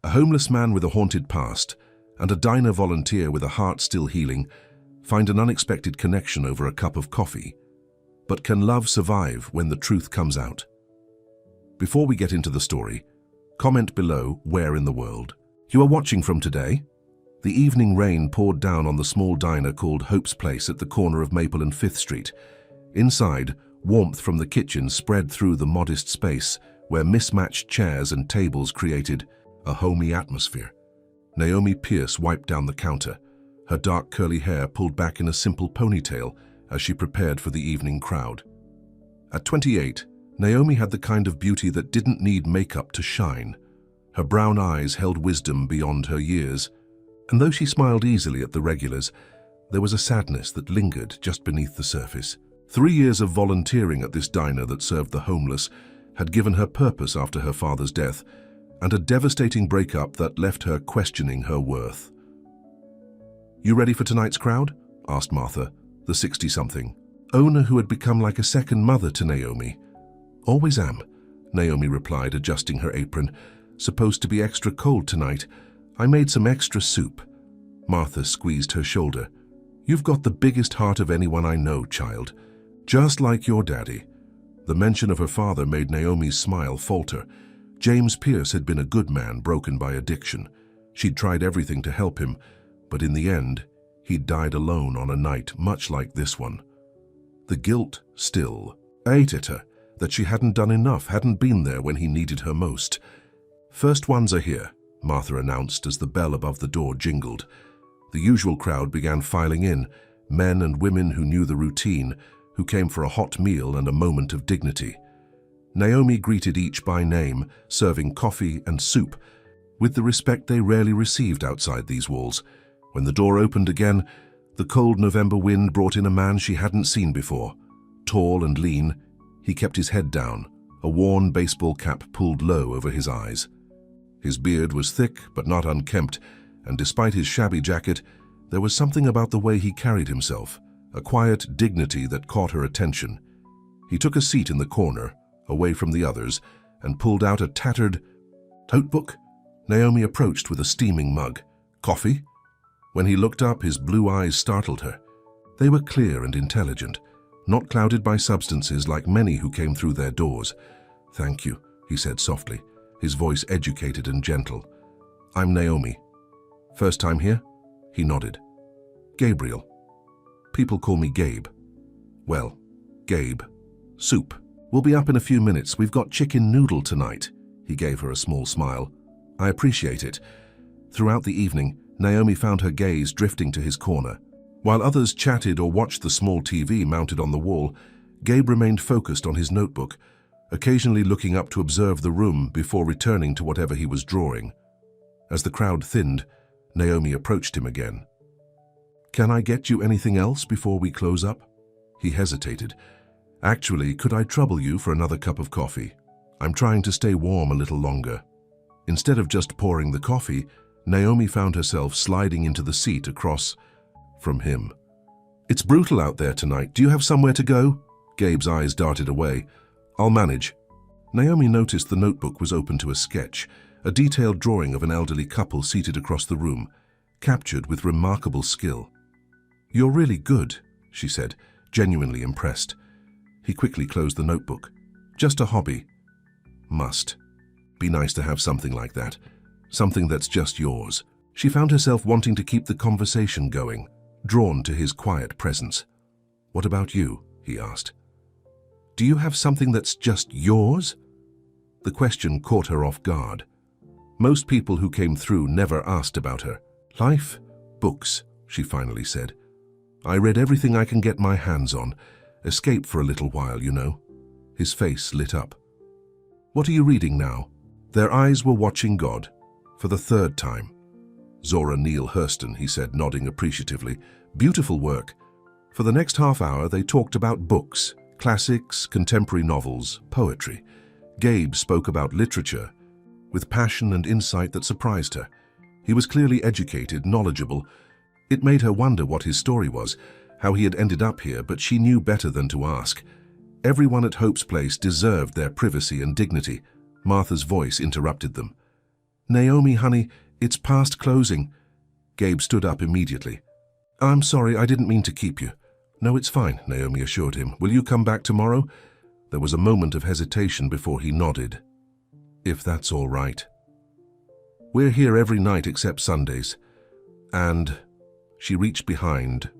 A homeless man with a haunted past and a diner volunteer with a heart still healing find an unexpected connection over a cup of coffee. But can love survive when the truth comes out? Before we get into the story, comment below where in the world you are watching from today. The evening rain poured down on the small diner called Hope's Place at the corner of Maple and 5th Street. Inside, warmth from the kitchen spread through the modest space where mismatched chairs and tables created a homey atmosphere. Naomi Pierce wiped down the counter, her dark curly hair pulled back in a simple ponytail as she prepared for the evening crowd. At 28, Naomi had the kind of beauty that didn't need makeup to shine. Her brown eyes held wisdom beyond her years, and though she smiled easily at the regulars, there was a sadness that lingered just beneath the surface. 3 years of volunteering at this diner that served the homeless had given her purpose after her father's death, and a devastating breakup that left her questioning her worth. "You ready for tonight's crowd?" asked Martha, the 60-something owner who had become like a second mother to Naomi. "Always am," Naomi replied, adjusting her apron. "Supposed to be extra cold tonight. I made some extra soup." Martha squeezed her shoulder. "You've got the biggest heart of anyone I know, child. Just like your daddy." The mention of her father made Naomi's smile falter. James Pierce had been a good man broken by addiction. She'd tried everything to help him, but in the end, he'd died alone on a night much like this one. The guilt still ate at her that she hadn't done enough, hadn't been there when he needed her most. "First ones are here," Martha announced as the bell above the door jingled. The usual crowd began filing in, men and women who knew the routine, who came for a hot meal and a moment of dignity. Naomi greeted each by name, serving coffee and soup, with the respect they rarely received outside these walls. When the door opened again, the cold November wind brought in a man she hadn't seen before. Tall and lean, he kept his head down, a worn baseball cap pulled low over his eyes. His beard was thick but not unkempt, and despite his shabby jacket, there was something about the way he carried himself, a quiet dignity that caught her attention. He took a seat in the corner, away from the others, and pulled out a tattered notebook. Naomi approached with a steaming mug. "Coffee?" When he looked up, his blue eyes startled her. They were clear and intelligent, not clouded by substances like many who came through their doors. "Thank you," he said softly, his voice educated and gentle. "I'm Naomi." "First time here?" He nodded. "Gabriel. People call me Gabe." "Well, Gabe. Soup. We'll be up in a few minutes. We've got chicken noodle tonight." He gave her a small smile. "I appreciate it." Throughout the evening, Naomi found her gaze drifting to his corner. While others chatted or watched the small TV mounted on the wall, Gabe remained focused on his notebook, occasionally looking up to observe the room before returning to whatever he was drawing. As the crowd thinned, Naomi approached him again. "Can I get you anything else before we close up?" He hesitated. "Actually, could I trouble you for another cup of coffee? I'm trying to stay warm a little longer." Instead of just pouring the coffee, Naomi found herself sliding into the seat across from him. "It's brutal out there tonight. Do you have somewhere to go?" Gabe's eyes darted away. "I'll manage." Naomi noticed the notebook was open to a sketch, a detailed drawing of an elderly couple seated across the room, captured with remarkable skill. "You're really good," she said, genuinely impressed. He quickly closed the notebook. "Just a hobby." Must. Be nice to have something like that. Something that's just yours. She found herself wanting to keep the conversation going, drawn to his quiet presence. "What about you?" he asked. "Do you have something that's just yours?" The question caught her off guard. Most people who came through never asked about her. "Life? Books," she finally said. "I read everything I can get my hands on. Escape for a little while, you know." His face lit up. "What are you reading now?" Their eyes were watching God. For the third time. "Zora Neale Hurston," he said, nodding appreciatively. "Beautiful work." For the next half hour, they talked about books, classics, contemporary novels, poetry. Gabe spoke about literature, with passion and insight that surprised her. He was clearly educated, knowledgeable. It made her wonder what his story was, how he had ended up here, but she knew better than to ask. Everyone at Hope's Place deserved their privacy and dignity. Martha's voice interrupted them. Naomi, honey, it's past closing. Gabe stood up immediately. I'm sorry, I didn't mean to keep you. No, it's fine, Naomi assured him. Will you come back tomorrow? There was a moment of hesitation before he nodded. If that's all right. We're here every night except Sundays. And she reached behind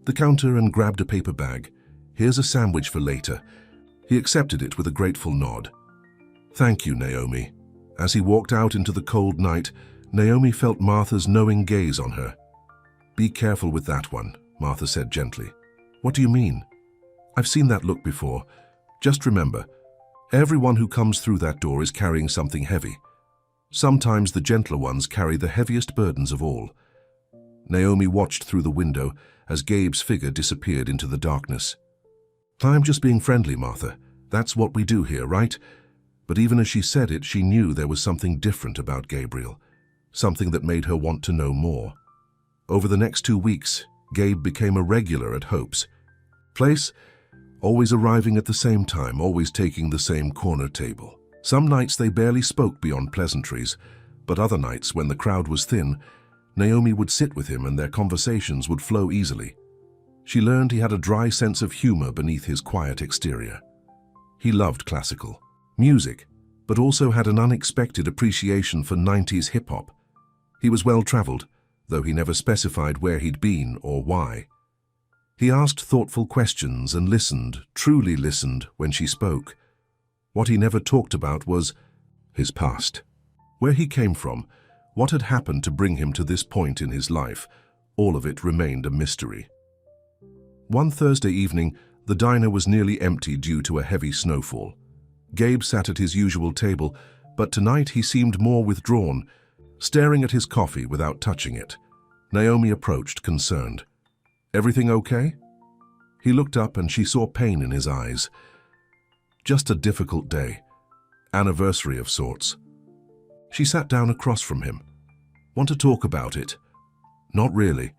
the counter and grabbed a paper bag. Here's a sandwich for later. He accepted it with a grateful nod. Thank you, Naomi. As he walked out into the cold night, Naomi felt Martha's knowing gaze on her. Be careful with that one, Martha said gently. What do you mean? I've seen that look before. Just remember, everyone who comes through that door is carrying something heavy. Sometimes the gentler ones carry the heaviest burdens of all. Naomi watched through the window as Gabe's figure disappeared into the darkness. I'm just being friendly, Martha. That's what we do here, right? But even as she said it, she knew there was something different about Gabriel, something that made her want to know more. Over the next 2 weeks, Gabe became a regular at Hope's place, always arriving at the same time, always taking the same corner table. Some nights they barely spoke beyond pleasantries, but other nights, when the crowd was thin, Naomi would sit with him and their conversations would flow easily. She learned he had a dry sense of humor beneath his quiet exterior. He loved classical music, but also had an unexpected appreciation for 90s hip-hop. He was well-traveled, though he never specified where he'd been or why. He asked thoughtful questions and listened, truly listened, when she spoke. What he never talked about was his past. Where he came from, what had happened to bring him to this point in his life, all of it remained a mystery. One Thursday evening, the diner was nearly empty due to a heavy snowfall. Gabe sat at his usual table, but tonight he seemed more withdrawn, staring at his coffee without touching it. Naomi approached, concerned. Everything okay? He looked up and she saw pain in his eyes. Just a difficult day. Anniversary of sorts. She sat down across from him. Want to talk about it? Not really.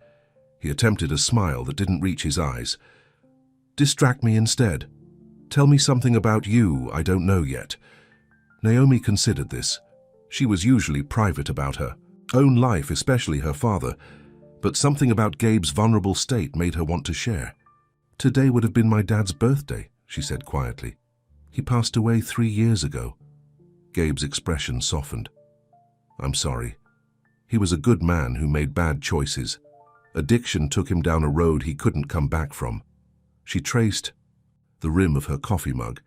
He attempted a smile that didn't reach his eyes. Distract me instead. Tell me something about you I don't know yet. Naomi considered this. She was usually private about her own life, especially her father, but something about Gabe's vulnerable state made her want to share. Today would have been my dad's birthday, she said quietly. He passed away 3 years ago. Gabe's expression softened. I'm sorry. He was a good man who made bad choices. Addiction took him down a road he couldn't come back from. She traced the rim of her coffee mug.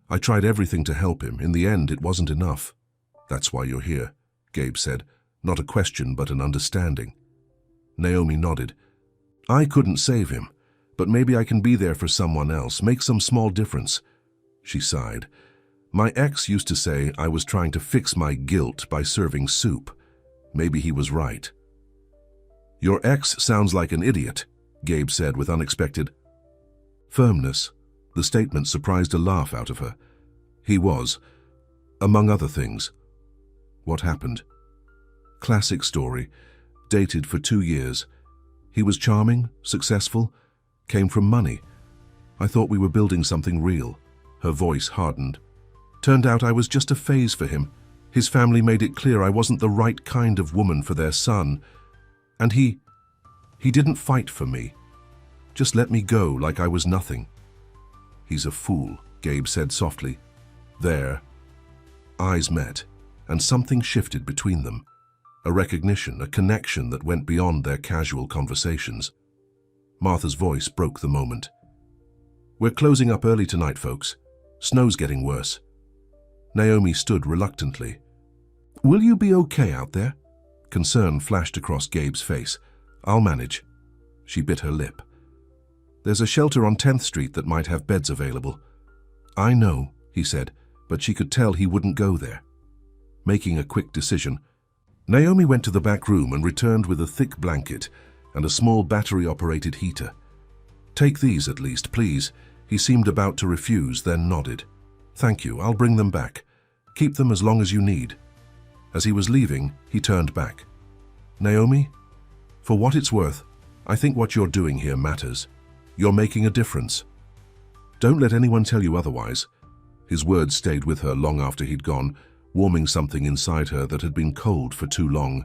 I tried everything to help him. In the end, it wasn't enough. That's why you're here, Gabe said. Not a question, but an understanding. Naomi nodded. I couldn't save him, but maybe I can be there for someone else, make some small difference. She sighed. My ex used to say I was trying to fix my guilt by serving soup. Maybe he was right. Your ex sounds like an idiot, Gabe said with unexpected firmness. The statement surprised a laugh out of her. He was, among other things. What happened? Classic story, dated for 2 years. He was charming, successful, came from money. I thought we were building something real. Her voice hardened. Turned out I was just a phase for him. His family made it clear I wasn't the right kind of woman for their son. And he didn't fight for me. Just let me go like I was nothing. He's a fool, Gabe said softly. Their eyes met, and something shifted between them. A recognition, a connection that went beyond their casual conversations. Martha's voice broke the moment. We're closing up early tonight, folks. Snow's getting worse. Naomi stood reluctantly. Will you be okay out there? Concern flashed across Gabe's face. I'll manage. She bit her lip. There's a shelter on 10th Street that might have beds available. I know, he said, but she could tell he wouldn't go there. Making a quick decision, Naomi went to the back room and returned with a thick blanket and a small battery-operated heater. Take these at least, please. He seemed about to refuse, then nodded. Thank you, I'll bring them back. Keep them as long as you need. As he was leaving, he turned back. Naomi, for what it's worth, I think what you're doing here matters. You're making a difference. Don't let anyone tell you otherwise. His words stayed with her long after he'd gone. warming something inside her that had been cold for too long.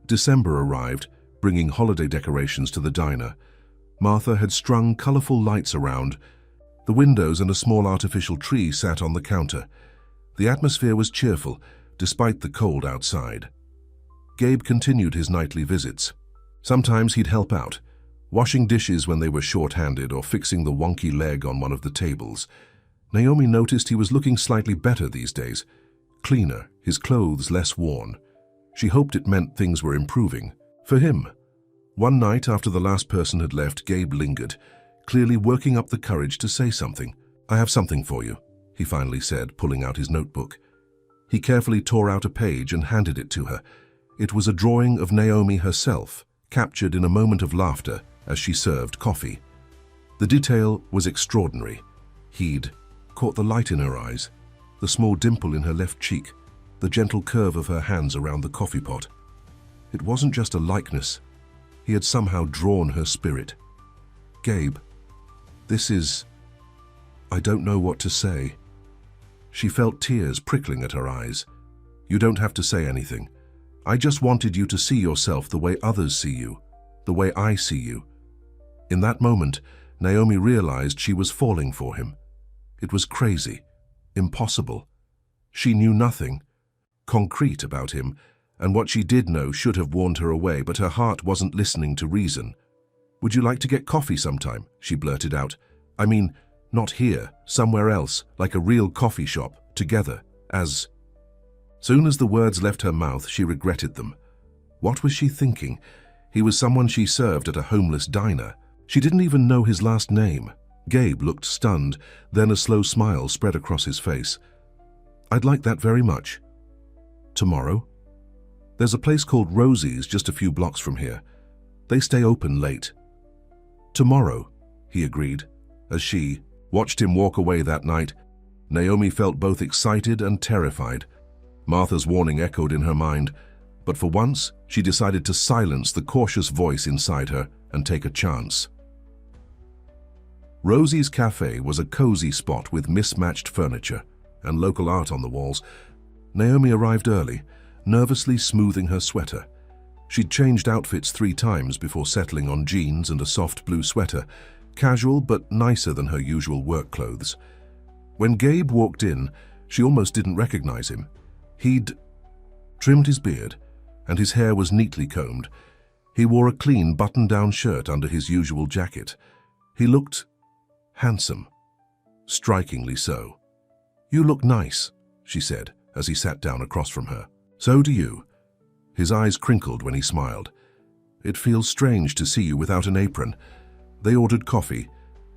December arrived, bringing holiday decorations to the diner. Martha had strung colorful lights around. The windows and a small artificial tree sat on the counter. The atmosphere was cheerful, despite the cold outside. Gabe continued his nightly visits. Sometimes he'd help out, washing dishes when they were short-handed or fixing the wonky leg on one of the tables. Naomi noticed he was looking slightly better these days, cleaner, his clothes less worn. She hoped it meant things were improving. For him. One night after the last person had left, Gabe lingered, clearly working up the courage to say something. "I have something for you," he finally said, pulling out his notebook. He carefully tore out a page and handed it to her. It was a drawing of Naomi herself, captured in a moment of laughter as she served coffee. The detail was extraordinary. He'd caught the light in her eyes, the small dimple in her left cheek, the gentle curve of her hands around the coffee pot. It wasn't just a likeness. He had somehow drawn her spirit. "Gabe, I don't know what to say." She felt tears prickling at her eyes. "You don't have to say anything. I just wanted you to see yourself the way others see you, the way I see you." In that moment, Naomi realized she was falling for him. It was crazy, impossible. She knew nothing concrete about him, and what she did know should have warned her away, but her heart wasn't listening to reason. "Would you like to get coffee sometime?" she blurted out. "I mean, not here, somewhere else, like a real coffee shop, together, as..." Soon as the words left her mouth, she regretted them. What was she thinking? He was someone she served at a homeless diner. She didn't even know his last name. Gabe looked stunned, then a slow smile spread across his face. "I'd like that very much." "Tomorrow?" "There's a place called Rosie's just a few blocks from here. They stay open late." "Tomorrow," he agreed. As she watched him walk away that night, Naomi felt both excited and terrified. Martha's warning echoed in her mind, but for once she decided to silence the cautious voice inside her and take a chance. Rosie's Cafe was a cozy spot with mismatched furniture and local art on the walls. Naomi arrived early, nervously smoothing her sweater. She'd changed outfits 3 times before settling on jeans and a soft blue sweater, casual but nicer than her usual work clothes. When Gabe walked in, she almost didn't recognize him. He'd trimmed his beard, and his hair was neatly combed. He wore a clean button-down shirt under his usual jacket. He looked handsome, strikingly so. "You look nice," she said as he sat down across from her. "So do you." His eyes crinkled when he smiled. "It feels strange to see you without an apron." They ordered coffee,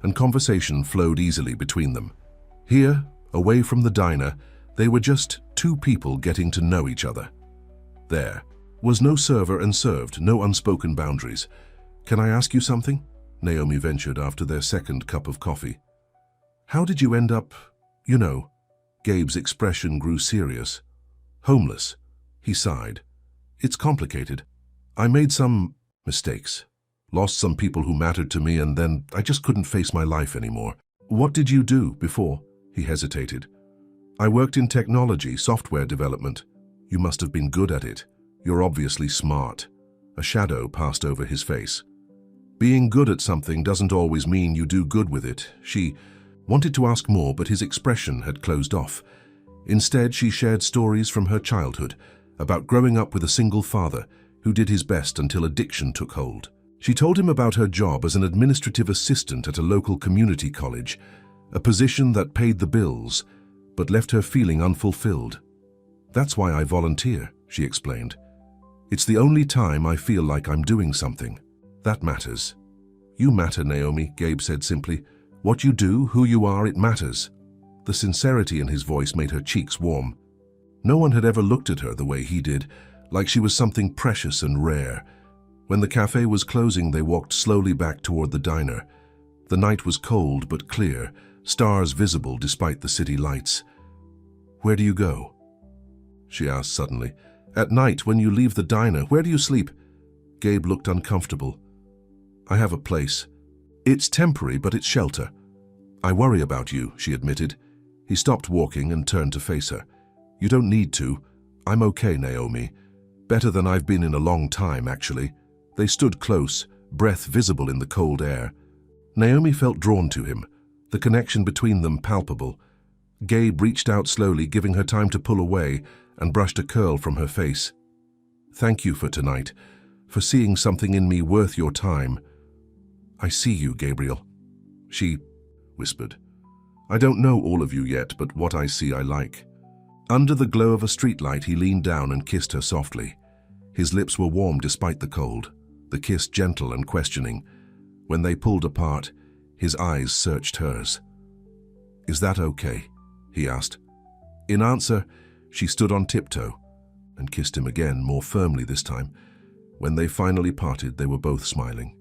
and conversation flowed easily between them. Here, away from the diner, they were just 2 people getting to know each other. There was no server and served, no unspoken boundaries. "Can I ask you something?" Naomi ventured after their second cup of coffee. "How did you end up, you know?" Gabe's expression grew serious. "Homeless," he sighed. "It's complicated. I made some mistakes, lost some people who mattered to me, and then I just couldn't face my life anymore." "What did you do before?" He hesitated. "I worked in technology, software development." "You must have been good at it. You're obviously smart." A shadow passed over his face. "Being good at something doesn't always mean you do good with it." She wanted to ask more, but his expression had closed off. Instead, she shared stories from her childhood, about growing up with a single father who did his best until addiction took hold. She told him about her job as an administrative assistant at a local community college, a position that paid the bills, but left her feeling unfulfilled. "That's why I volunteer," she explained. "It's the only time I feel like I'm doing something. That matters." "You matter, Naomi," Gabe said simply. "What you do, who you are, it matters." The sincerity in his voice made her cheeks warm. No one had ever looked at her the way he did, like she was something precious and rare. When the cafe was closing, they walked slowly back toward the diner. The night was cold but clear, stars visible despite the city lights. "Where do you go?" she asked suddenly. "At night, when you leave the diner, where do you sleep?" Gabe looked uncomfortable. "I have a place. It's temporary, but it's shelter." "I worry about you," she admitted. He stopped walking and turned to face her. You don't need to. I'm okay, Naomi. Better than I've been in a long time, actually. They stood close, breath visible in the cold air. Naomi felt drawn to him, the connection between them palpable. Gabe reached out slowly, giving her time to pull away, and brushed a curl from her face. Thank you for tonight, for seeing something in me worth your time. I see you, Gabriel. She whispered. I don't know all of you yet, but what I see I like. Under the glow of a streetlight, he leaned down and kissed her softly. His lips were warm despite the cold, the kiss gentle and questioning. When they pulled apart, his eyes searched hers. Is that okay? He asked. In answer, she stood on tiptoe and kissed him again, more firmly this time. When they finally parted, they were both smiling.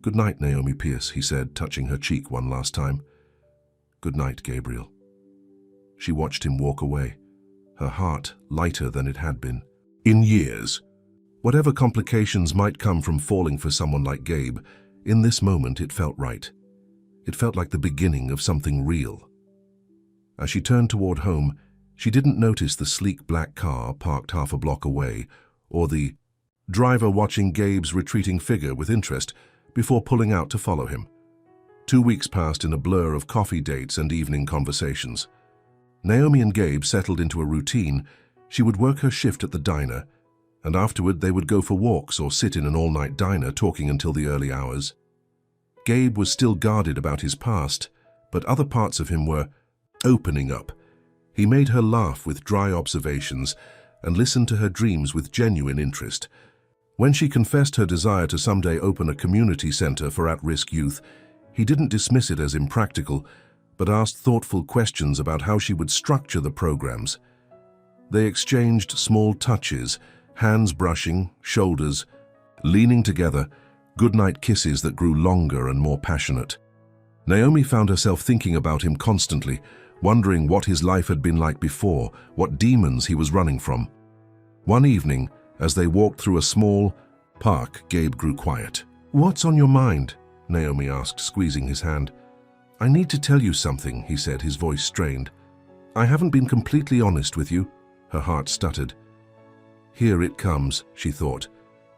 Good night, Naomi Pierce, he said, touching her cheek one last time. Good night, Gabriel. She watched him walk away, her heart lighter than it had been. In years. Whatever complications might come from falling for someone like Gabe, in this moment it felt right. It felt like the beginning of something real. As she turned toward home, she didn't notice the sleek black car parked half a block away, or the driver watching Gabe's retreating figure with interest before pulling out to follow him. 2 weeks passed in a blur of coffee dates and evening conversations. Naomi and Gabe settled into a routine. She would work her shift at the diner, and afterward they would go for walks or sit in an all-night diner talking until the early hours. Gabe was still guarded about his past, but other parts of him were opening up. He made her laugh with dry observations and listened to her dreams with genuine interest. When she confessed her desire to someday open a community center for at-risk youth, he didn't dismiss it as impractical, but asked thoughtful questions about how she would structure the programs. They exchanged small touches, hands brushing, shoulders, leaning together, goodnight kisses that grew longer and more passionate. Naomi found herself thinking about him constantly, wondering what his life had been like before, what demons he was running from. One evening, as they walked through a small park, Gabe grew quiet. What's on your mind? Naomi asked, squeezing his hand. I need to tell you something, he said, his voice strained. I haven't been completely honest with you. Her heart stuttered. Here it comes, she thought,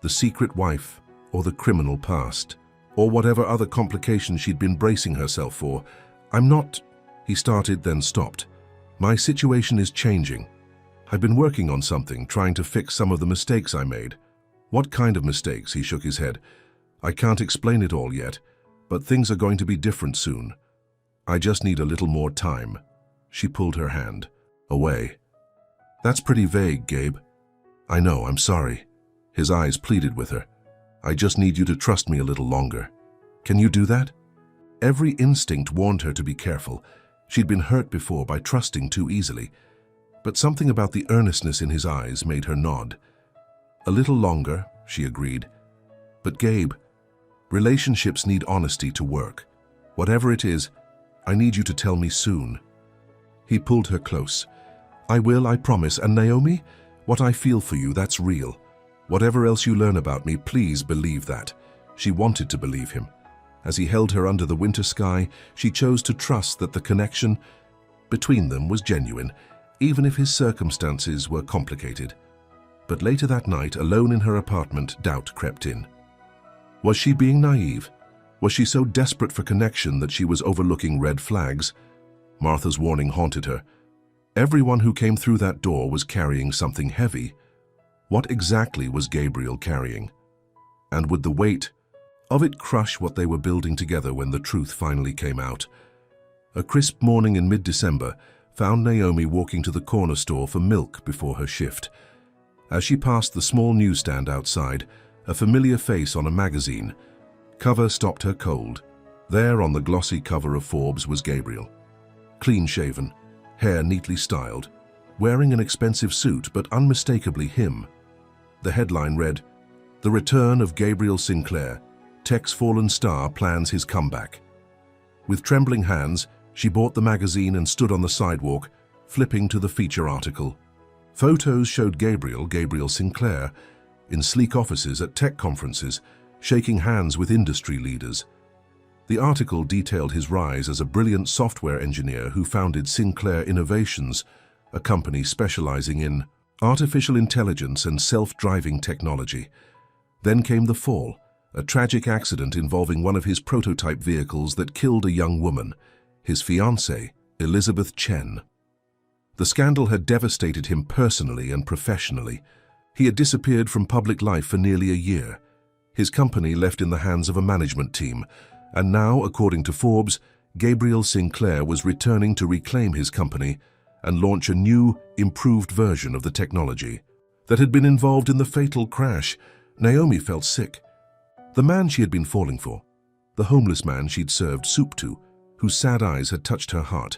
the secret wife, or the criminal past, or whatever other complications she'd been bracing herself for. I'm not, he started, then stopped. My situation is changing. I've been working on something, trying to fix some of the mistakes I made. What kind of mistakes? He shook his head. I can't explain it all yet, but things are going to be different soon. I just need a little more time. She pulled her hand away. That's pretty vague, Gabe. I know, I'm sorry. His eyes pleaded with her. I just need you to trust me a little longer. Can you do that? Every instinct warned her to be careful. She'd been hurt before by trusting too easily. But something about the earnestness in his eyes made her nod. A little longer, she agreed. But Gabe, relationships need honesty to work. Whatever it is, I need you to tell me soon. He pulled her close. I will, I promise. And Naomi, what I feel for you, that's real. Whatever else you learn about me, please believe that. She wanted to believe him. As he held her under the winter sky, she chose to trust that the connection between them was genuine, even if his circumstances were complicated. But later that night, alone in her apartment, doubt crept in. Was she being naive? Was she so desperate for connection that she was overlooking red flags? Martha's warning haunted her. Everyone who came through that door was carrying something heavy. What exactly was Gabriel carrying? And would the weight of it crush what they were building together when the truth finally came out? A crisp morning in mid-December found Naomi walking to the corner store for milk before her shift. As she passed the small newsstand outside, a familiar face on a magazine cover stopped her cold. There on the glossy cover of Forbes was Gabriel. Clean-shaven, hair neatly styled, wearing an expensive suit but unmistakably him. The headline read, The Return of Gabriel Sinclair, Tech's Fallen Star Plans His Comeback. With trembling hands, she bought the magazine and stood on the sidewalk, flipping to the feature article. Photos showed Gabriel Sinclair, in sleek offices at tech conferences, shaking hands with industry leaders. The article detailed his rise as a brilliant software engineer who founded Sinclair Innovations, a company specializing in artificial intelligence and self-driving technology. Then came the fall, a tragic accident involving one of his prototype vehicles that killed a young woman, his fiancée, Elizabeth Chen. The scandal had devastated him personally and professionally. He had disappeared from public life for nearly a year. His company left in the hands of a management team, and now, according to Forbes, Gabriel Sinclair was returning to reclaim his company and launch a new, improved version of the technology that had been involved in the fatal crash. Naomi felt sick. The man she had been falling for, the homeless man she'd served soup to, whose sad eyes had touched her heart,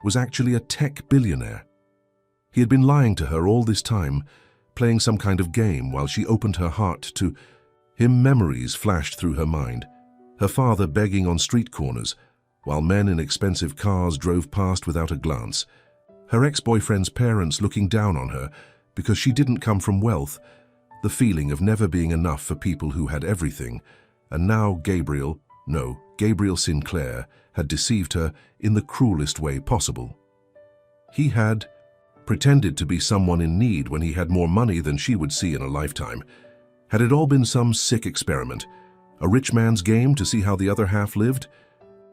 was actually a tech billionaire. He had been lying to her all this time, playing some kind of game while she opened her heart to him. Memories flashed through her mind, her father begging on street corners, while men in expensive cars drove past without a glance, her ex-boyfriend's parents looking down on her because she didn't come from wealth, the feeling of never being enough for people who had everything, and now Gabriel Sinclair had deceived her in the cruelest way possible. He had pretended to be someone in need when he had more money than she would see in a lifetime. Had it all been some sick experiment, a rich man's game to see how the other half lived?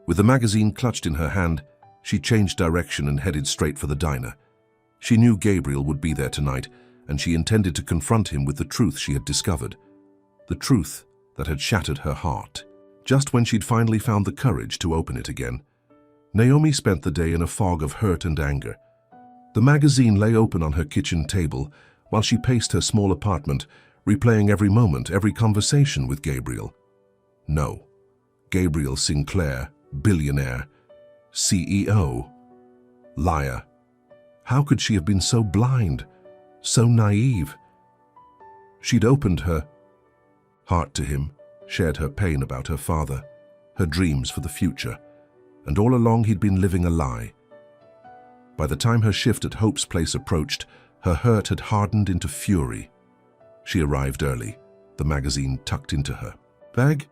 With the magazine clutched in her hand, she changed direction and headed straight for the diner. She knew Gabriel would be there tonight, and she intended to confront him with the truth she had discovered, the truth that had shattered her heart. Just when she'd finally found the courage to open it again, Naomi spent the day in a fog of hurt and anger. The magazine lay open on her kitchen table while she paced her small apartment, replaying every moment, every conversation with Gabriel. No, Gabriel Sinclair, billionaire, CEO, liar. How could she have been so blind, so naive? She'd opened her heart to him, shared her pain about her father, her dreams for the future, and all along he'd been living a lie. By the time her shift at Hope's place approached, her hurt had hardened into fury. She arrived early, the magazine tucked into her bag.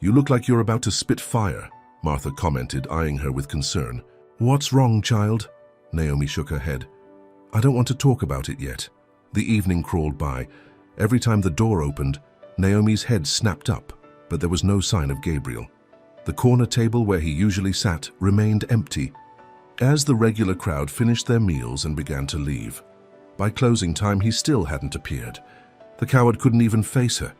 "You look like you're about to spit fire," Martha commented, eyeing her with concern. "What's wrong, child?" Naomi shook her head. "I don't want to talk about it yet." The evening crawled by. Every time the door opened, Naomi's head snapped up, but there was no sign of Gabriel. The corner table where he usually sat remained empty, as the regular crowd finished their meals and began to leave. By closing time, he still hadn't appeared. The coward couldn't even face her.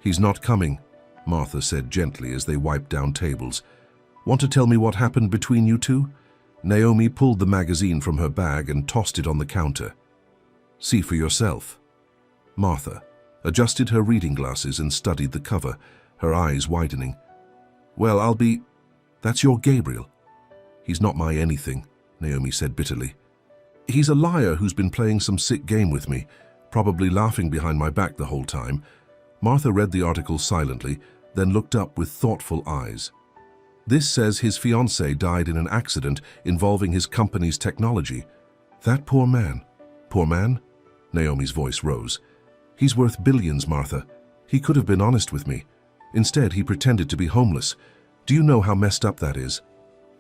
"He's not coming," Martha said gently as they wiped down tables. "Want to tell me what happened between you two?" Naomi pulled the magazine from her bag and tossed it on the counter. "See for yourself." Martha adjusted her reading glasses and studied the cover, her eyes widening. "Well, that's your Gabriel." "He's not my anything," Naomi said bitterly. "He's a liar who's been playing some sick game with me, probably laughing behind my back the whole time." Martha read the article silently, then looked up with thoughtful eyes. "This says his fiancée died in an accident involving his company's technology. That poor man." "Poor man?" Naomi's voice rose. "He's worth billions, Martha. He could have been honest with me. Instead, he pretended to be homeless. Do you know how messed up that is?"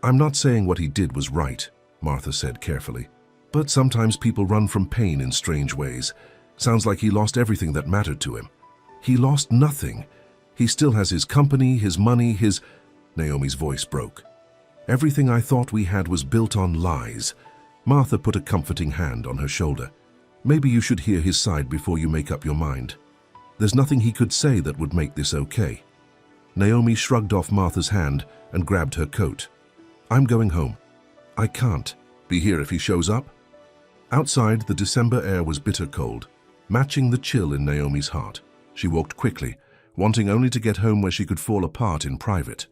"I'm not saying what he did was right," Martha said carefully. "But sometimes people run from pain in strange ways. Sounds like he lost everything that mattered to him." "He lost nothing. He still has his company, his money, his—" Naomi's voice broke. "Everything I thought we had was built on lies." Martha put a comforting hand on her shoulder. "Maybe you should hear his side before you make up your mind. There's nothing he could say that would make this okay." Naomi shrugged off Martha's hand and grabbed her coat. "I'm going home. I can't be here if he shows up." Outside, the December air was bitter cold, matching the chill in Naomi's heart. She walked quickly, wanting only to get home where she could fall apart in private.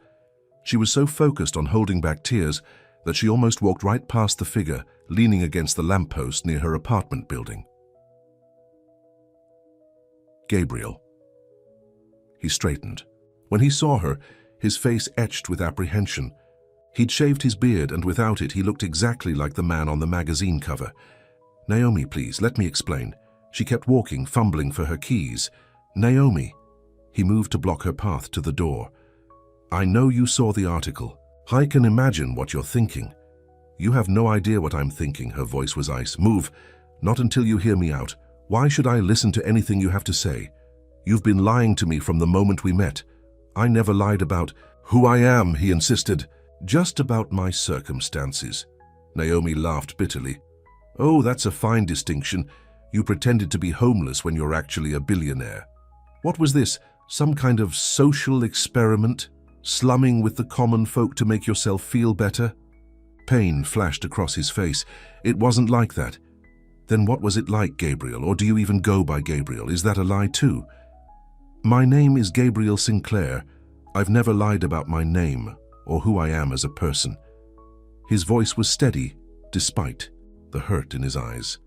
She was so focused on holding back tears that she almost walked right past the figure leaning against the lamppost near her apartment building. Gabriel. He straightened. When he saw her, his face etched with apprehension. He'd shaved his beard, and without it, he looked exactly like the man on the magazine cover. "Naomi, please, let me explain." She kept walking, fumbling for her keys. "Naomi." He moved to block her path to the door. "I know you saw the article. I can imagine what you're thinking. You have no idea what I'm thinking, her voice was ice. Move. Not until you hear me out. Why should I listen to anything you have to say? You've been lying to me from the moment we met. I never lied about who I am, he insisted. Just about my circumstances. Naomi laughed bitterly. Oh, that's a fine distinction. You pretended to be homeless when you're actually a billionaire. What was this? Some kind of social experiment? Slumming with the common folk to make yourself feel better? Pain flashed across his face. It wasn't like that. Then what was it like, Gabriel? Or do you even go by Gabriel? Is that a lie too? My name is Gabriel Sinclair. I've never lied about my name or who I am as a person. His voice was steady, despite the hurt in his eyes.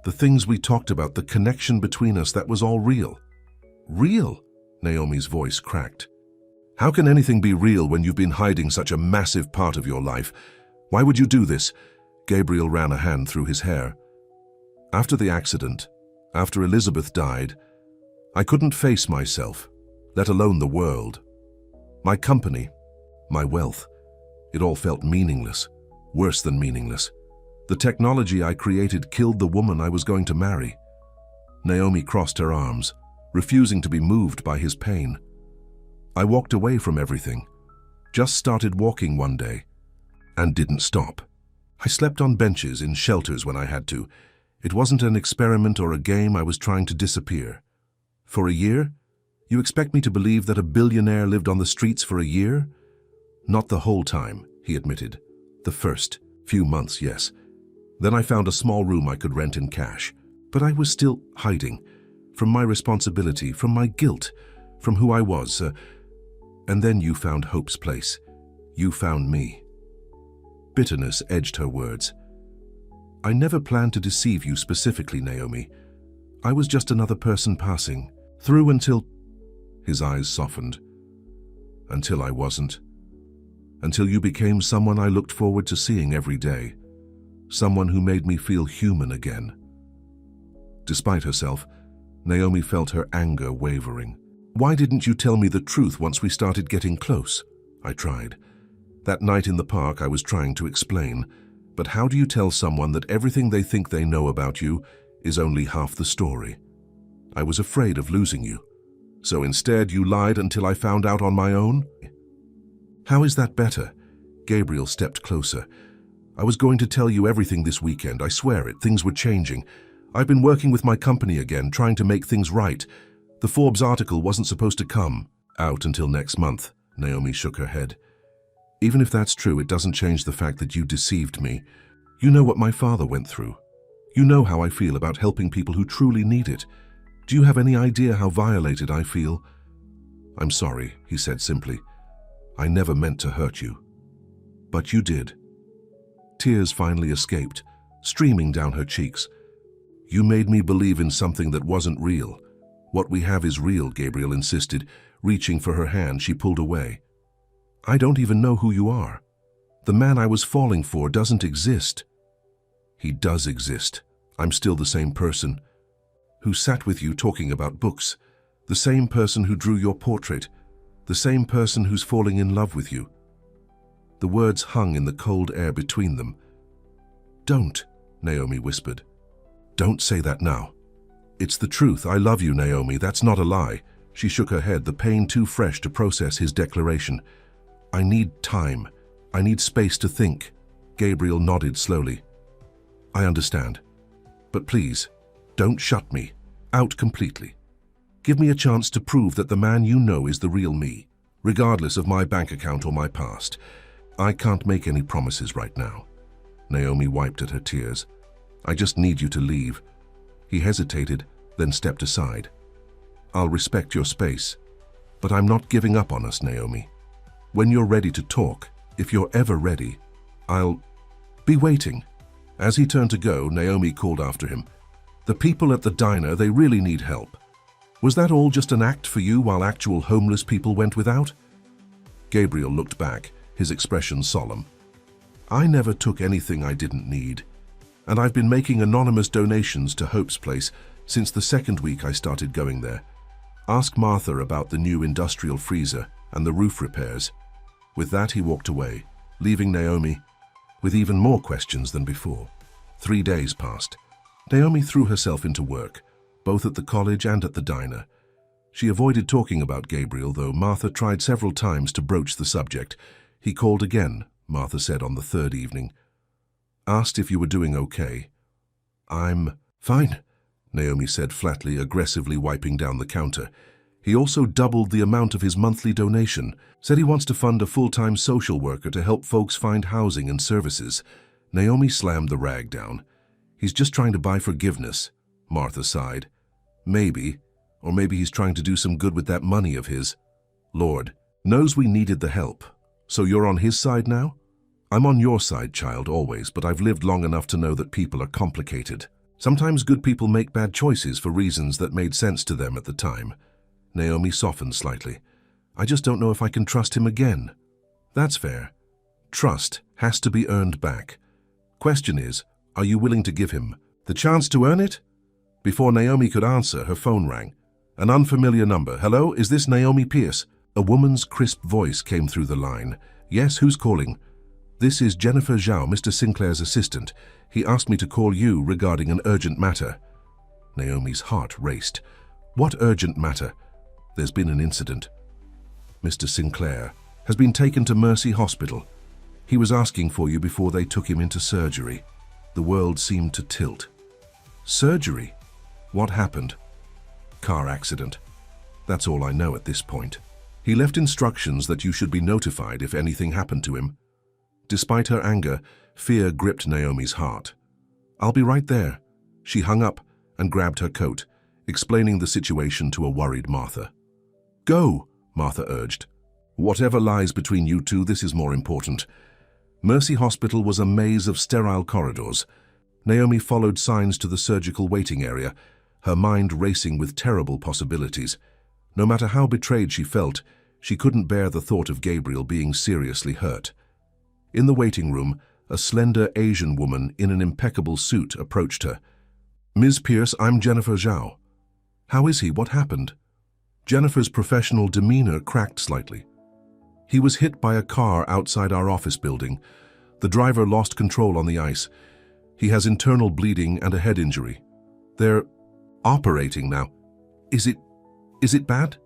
The things we talked about, the connection between us, that was all real. Real? Naomi's voice cracked. How can anything be real when you've been hiding such a massive part of your life? Why would you do this? Gabriel ran a hand through his hair. After the accident, after Elizabeth died, I couldn't face myself, let alone the world. My company, my wealth, it all felt meaningless, worse than meaningless. The technology I created killed the woman I was going to marry. Naomi crossed her arms, refusing to be moved by his pain. I walked away from everything, just started walking one day, and didn't stop. I slept on benches in shelters when I had to. It wasn't an experiment or a game. I was trying to disappear. For a year? You expect me to believe that a billionaire lived on the streets for a year? Not the whole time, he admitted. The first few months, yes. Then I found a small room I could rent in cash. But I was still hiding. From my responsibility, from my guilt, from who I was. And then you found Hope's place. You found me. Bitterness edged her words. I never planned to deceive you specifically, Naomi. I was just another person passing through until... His eyes softened. Until I wasn't. Until you became someone I looked forward to seeing every day. Someone who made me feel human again. Despite herself, Naomi felt her anger wavering. Why didn't you tell me the truth once we started getting close? I tried. That night in the park I was trying to explain. But how do you tell someone that everything they think they know about you is only half the story? I was afraid of losing you. So instead you lied until I found out on my own? How is that better? Gabriel stepped closer. I was going to tell you everything this weekend, I swear it. Things were changing. I've been working with my company again, trying to make things right. The Forbes article wasn't supposed to come out until next month. Naomi shook her head. Even if that's true, it doesn't change the fact that you deceived me. You know what my father went through. You know how I feel about helping people who truly need it. Do you have any idea how violated I feel? I'm sorry, he said simply. I never meant to hurt you. But you did. Tears finally escaped, streaming down her cheeks. You made me believe in something that wasn't real. What we have is real, Gabriel insisted. Reaching for her hand, she pulled away. I don't even know who you are. The man I was falling for doesn't exist. He does exist. I'm still the same person who sat with you talking about books, the same person who drew your portrait, the same person who's falling in love with you. The words hung in the cold air between them. Don't, Naomi whispered. Don't say that now. It's the truth. I love you, Naomi. That's not a lie. She shook her head, the pain too fresh to process his declaration. I need time. I need space to think. Gabriel nodded slowly. I understand. But please, don't shut me out completely. Give me a chance to prove that the man you know is the real me, regardless of my bank account or my past. I can't make any promises right now. Naomi wiped at her tears. I just need you to leave. He hesitated, then stepped aside. I'll respect your space, but I'm not giving up on us, Naomi. When you're ready to talk, if you're ever ready, I'll be waiting. As he turned to go, Naomi called after him. The people at the diner, they really need help. Was that all just an act for you while actual homeless people went without? Gabriel looked back, his expression solemn. I never took anything I didn't need, and I've been making anonymous donations to Hope's place since the second week I started going there. Ask Martha about the new industrial freezer and the roof repairs. With that, he walked away, leaving Naomi with even more questions than before. 3 days passed. Naomi threw herself into work, both at the college and at the diner. She avoided talking about Gabriel, though Martha tried several times to broach the subject. He called again, Martha said on the 3rd evening. Asked if you were doing okay. I'm fine, Naomi said flatly, aggressively wiping down the counter. He also doubled the amount of his monthly donation, said he wants to fund a full-time social worker to help folks find housing and services. Naomi slammed the rag down. He's just trying to buy forgiveness, Martha sighed. Maybe, or maybe he's trying to do some good with that money of his. Lord knows we needed the help. So you're on his side now? I'm on your side, child, always, but I've lived long enough to know that people are complicated. Sometimes good people make bad choices for reasons that made sense to them at the time. Naomi softened slightly. I just don't know if I can trust him again. That's fair. Trust has to be earned back. Question is, are you willing to give him the chance to earn it? Before Naomi could answer, her phone rang. An unfamiliar number. Hello, is this Naomi Pierce? A woman's crisp voice came through the line. Yes, who's calling? This is Jennifer Zhao, Mr. Sinclair's assistant. He asked me to call you regarding an urgent matter. Naomi's heart raced. What urgent matter? There's been an incident. Mr. Sinclair has been taken to Mercy Hospital. He was asking for you before they took him into surgery. The world seemed to tilt. Surgery? What happened? Car accident. That's all I know at this point. He left instructions that you should be notified if anything happened to him. Despite her anger, fear gripped Naomi's heart. I'll be right there. She hung up and grabbed her coat, explaining the situation to a worried Martha. Go, Martha urged. Whatever lies between you two, this is more important. Mercy Hospital was a maze of sterile corridors. Naomi followed signs to the surgical waiting area, her mind racing with terrible possibilities. No matter how betrayed she felt, she couldn't bear the thought of Gabriel being seriously hurt. In the waiting room, a slender Asian woman in an impeccable suit approached her. Ms. Pierce, I'm Jennifer Zhao. How is he? What happened? Jennifer's professional demeanor cracked slightly. He was hit by a car outside our office building. The driver lost control on the ice. He has internal bleeding and a head injury. They're operating now. Is it bad?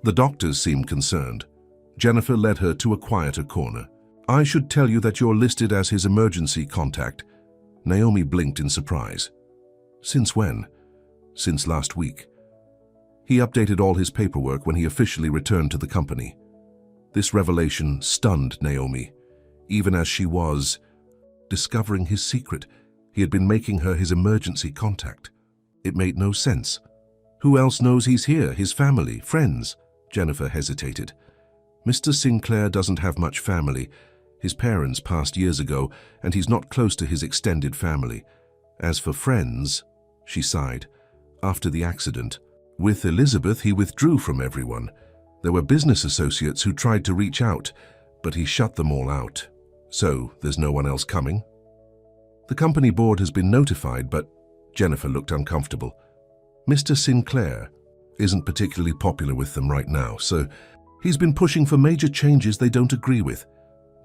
The doctors seemed concerned. Jennifer led her to a quieter corner. I should tell you that you're listed as his emergency contact. Naomi blinked in surprise. Since when? Since last week. He updated all his paperwork when he officially returned to the company. This revelation stunned Naomi, even as she was discovering his secret. He had been making her his emergency contact. It made no sense. Who else knows he's here? His family, friends? Jennifer hesitated. Mr. Sinclair doesn't have much family. His parents passed years ago, and he's not close to his extended family. As for friends, she sighed, after the accident, with Elizabeth he withdrew from everyone. There were business associates who tried to reach out, but he shut them all out. So, there's no one else coming? The company board has been notified, but Jennifer looked uncomfortable. Mr. Sinclair isn't particularly popular with them right now, so he's been pushing for major changes they don't agree with.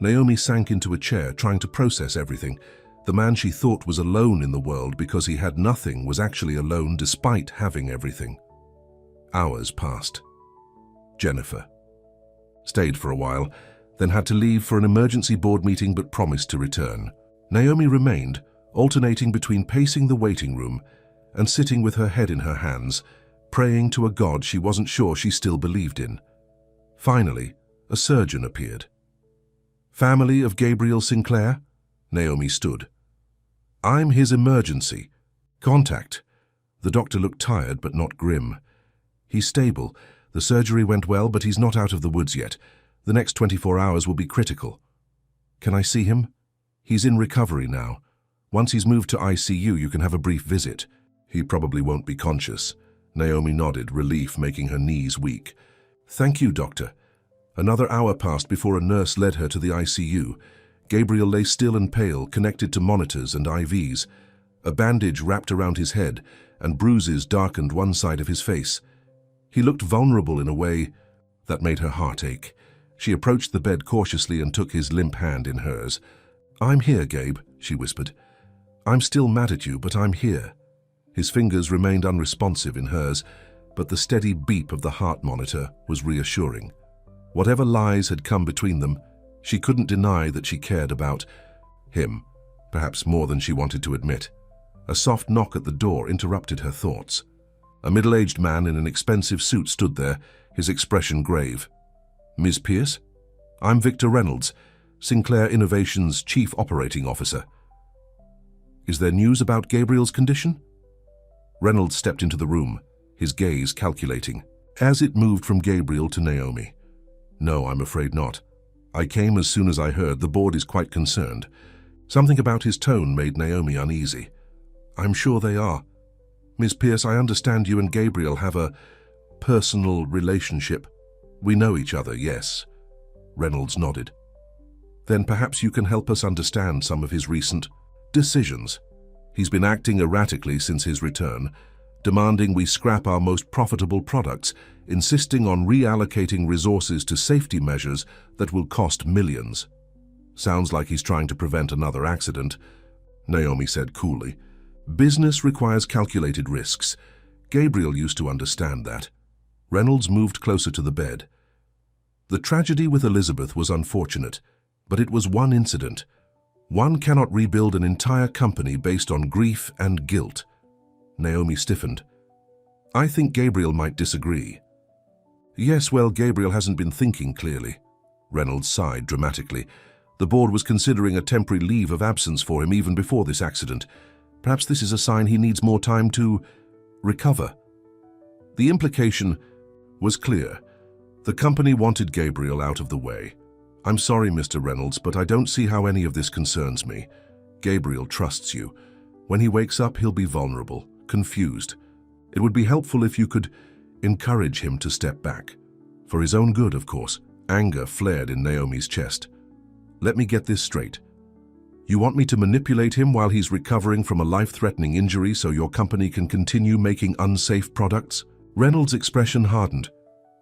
Naomi sank into a chair, trying to process everything. The man she thought was alone in the world because he had nothing was actually alone despite having everything. Hours passed. Jennifer stayed for a while, then had to leave for an emergency board meeting but promised to return. Naomi remained, alternating between pacing the waiting room and sitting with her head in her hands, praying to a God she wasn't sure she still believed in. Finally, a surgeon appeared. Family of Gabriel Sinclair? Naomi stood. I'm his emergency contact. The doctor looked tired but not grim. He's stable. The surgery went well, but he's not out of the woods yet. The next 24 hours will be critical. Can I see him? He's in recovery now. Once he's moved to ICU, you can have a brief visit. He probably won't be conscious. Naomi nodded, relief making her knees weak. Thank you, doctor. Another hour passed before a nurse led her to the ICU. Gabriel lay still and pale, connected to monitors and IVs. A bandage wrapped around his head, and bruises darkened one side of his face. He looked vulnerable in a way that made her heart ache. She approached the bed cautiously and took his limp hand in hers. "I'm here, Gabe," she whispered. "I'm still mad at you, but I'm here." His fingers remained unresponsive in hers, but the steady beep of the heart monitor was reassuring. Whatever lies had come between them, she couldn't deny that she cared about him, perhaps more than she wanted to admit. A soft knock at the door interrupted her thoughts. A middle-aged man in an expensive suit stood there, his expression grave. "Ms. Pierce? I'm Victor Reynolds, Sinclair Innovations' Chief Operating Officer. Is there news about Gabriel's condition?" Reynolds stepped into the room, his gaze calculating. As it moved from Gabriel to Naomi. "No, I'm afraid not. I came as soon as I heard. The board is quite concerned." Something about his tone made Naomi uneasy. "I'm sure they are. Ms. Pierce, I understand you and Gabriel have a personal relationship. We know each other, yes." Reynolds nodded. "Then perhaps you can help us understand some of his recent decisions. He's been acting erratically since his return, demanding we scrap our most profitable products, insisting on reallocating resources to safety measures that will cost millions. Sounds like he's trying to prevent another accident," Naomi said coolly. "Business requires calculated risks. Gabriel used to understand that." Reynolds moved closer to the bed. "The tragedy with Elizabeth was unfortunate, but it was one incident. One cannot rebuild an entire company based on grief and guilt." Naomi stiffened. "I think Gabriel might disagree." "Yes, well, Gabriel hasn't been thinking clearly." Reynolds sighed dramatically. "The board was considering a temporary leave of absence for him even before this accident. Perhaps this is a sign he needs more time to recover." The implication was clear. The company wanted Gabriel out of the way. "I'm sorry, Mr. Reynolds, but I don't see how any of this concerns me. Gabriel trusts you. When he wakes up, he'll be vulnerable, confused. It would be helpful if you could encourage him to step back. For his own good, of course." Anger flared in Naomi's chest. "Let me get this straight. You want me to manipulate him while he's recovering from a life-threatening injury so your company can continue making unsafe products?" Reynolds' expression hardened.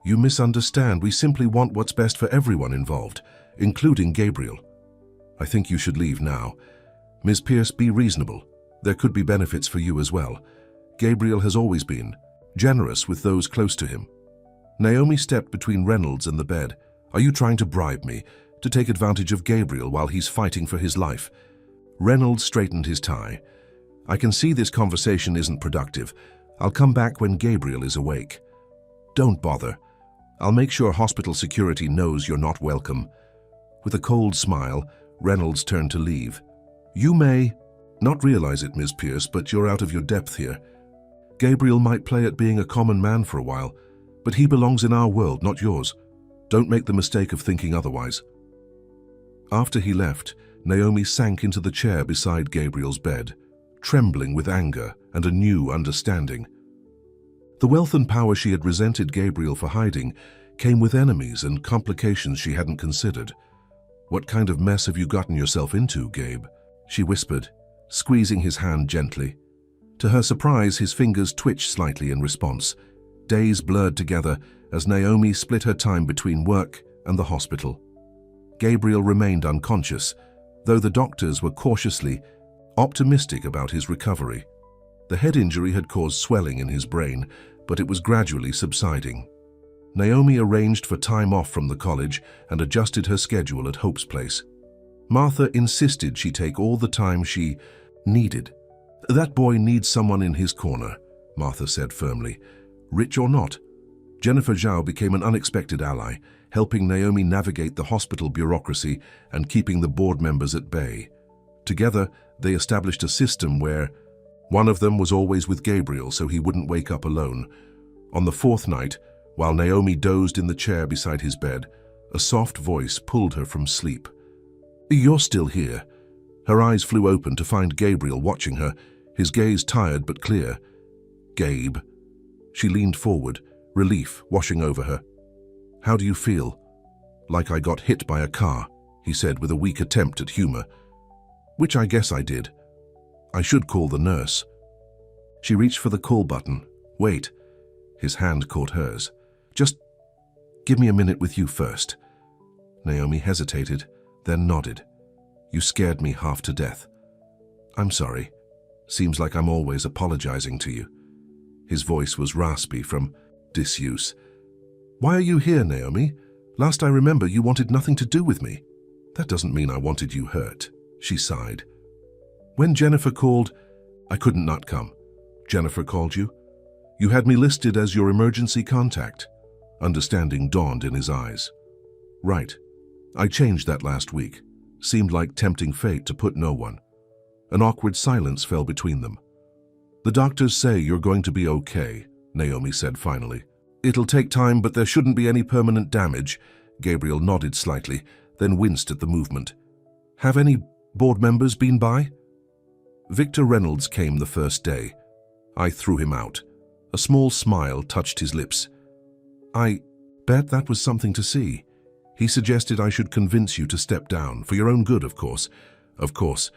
"You misunderstand. We simply want what's best for everyone involved, including Gabriel. I think you should leave now. Ms. Pierce, be reasonable. There could be benefits for you as well. Gabriel has always been generous with those close to him." Naomi stepped between Reynolds and the bed. "Are you trying to bribe me to take advantage of Gabriel while he's fighting for his life?" Reynolds straightened his tie. "I can see this conversation isn't productive. I'll come back when Gabriel is awake." "Don't bother. I'll make sure hospital security knows you're not welcome." With a cold smile, Reynolds turned to leave. "You may not realize it, Ms. Pierce, but you're out of your depth here. Gabriel might play at being a common man for a while, but he belongs in our world, not yours. Don't make the mistake of thinking otherwise." After he left, Naomi sank into the chair beside Gabriel's bed, trembling with anger and a new understanding. The wealth and power she had resented Gabriel for hiding came with enemies and complications she hadn't considered. "What kind of mess have you gotten yourself into, Gabe?" she whispered, squeezing his hand gently. To her surprise, his fingers twitched slightly in response. Days blurred together as Naomi split her time between work and the hospital. Gabriel remained unconscious, though the doctors were cautiously optimistic about his recovery. The head injury had caused swelling in his brain, but it was gradually subsiding. Naomi arranged for time off from the college and adjusted her schedule at Hope's place. Martha insisted she take all the time she needed. "That boy needs someone in his corner," Martha said firmly. Rich or not, Jennifer Zhao became an unexpected ally, helping Naomi navigate the hospital bureaucracy and keeping the board members at bay. Together, they established a system where one of them was always with Gabriel so he wouldn't wake up alone. On the fourth night, while Naomi dozed in the chair beside his bed, a soft voice pulled her from sleep. "You're still here." Her eyes flew open to find Gabriel watching her, his gaze tired but clear. "Gabe." She leaned forward, relief washing over her. "How do you feel?" "Like I got hit by a car," he said with a weak attempt at humor. "Which I guess I did. I should call the nurse." She reached for the call button. "Wait." His hand caught hers. "Just give me a minute with you first." Naomi hesitated, then nodded. You scared me half to death. I'm sorry. Seems like I'm always apologizing to you. His voice was raspy from disuse. Why are you here, Naomi? Last I remember, you wanted nothing to do with me. That doesn't mean I wanted you hurt, she sighed. When Jennifer called, I couldn't not come. Jennifer called you? You had me listed as your emergency contact. Understanding dawned in his eyes. Right. I changed that last week. Seemed like tempting fate to put no one. An awkward silence fell between them. The doctors say you're going to be okay, Naomi said finally. It'll take time, but there shouldn't be any permanent damage. Gabriel nodded slightly, then winced at the movement. Have any board members been by? Victor Reynolds came the first day. I threw him out. A small smile touched his lips. I bet that was something to see. He suggested I should convince you to step down, for your own good, of course. Of course.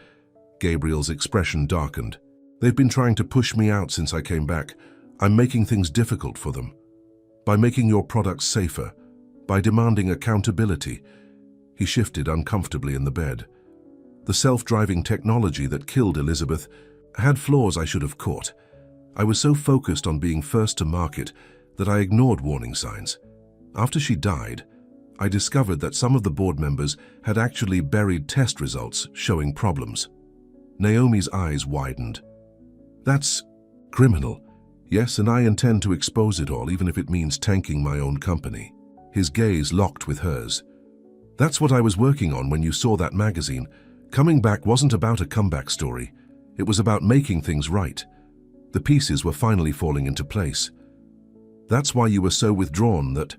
Gabriel's expression darkened. They've been trying to push me out since I came back. I'm making things difficult for them. By making your products safer. By demanding accountability. He shifted uncomfortably in the bed. The self-driving technology that killed Elizabeth had flaws I should have caught. I was so focused on being first to market that I ignored warning signs. After she died, I discovered that some of the board members had actually buried test results showing problems. Naomi's eyes widened. That's criminal. Yes, and I intend to expose it all, even if it means tanking my own company. His gaze locked with hers. That's what I was working on when you saw that magazine. Coming back wasn't about a comeback story. It was about making things right. The pieces were finally falling into place. That's why you were so withdrawn that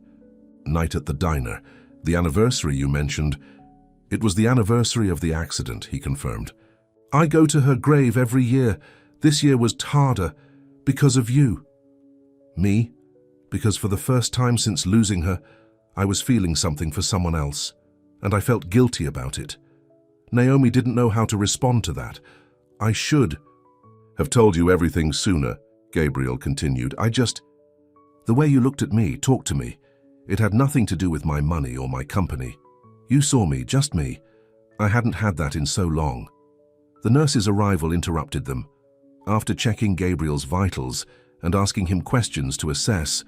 night at the diner, the anniversary you mentioned. It was the anniversary of the accident, he confirmed. I go to her grave every year. This year was harder because of you. Me? Because for the first time since losing her, I was feeling something for someone else, and I felt guilty about it. Naomi didn't know how to respond to that. I should have told you everything sooner, Gabriel continued. The way you looked at me, talked to me, it had nothing to do with my money or my company. You saw me, just me. I hadn't had that in so long. The nurse's arrival interrupted them. After checking Gabriel's vitals and asking him questions to assess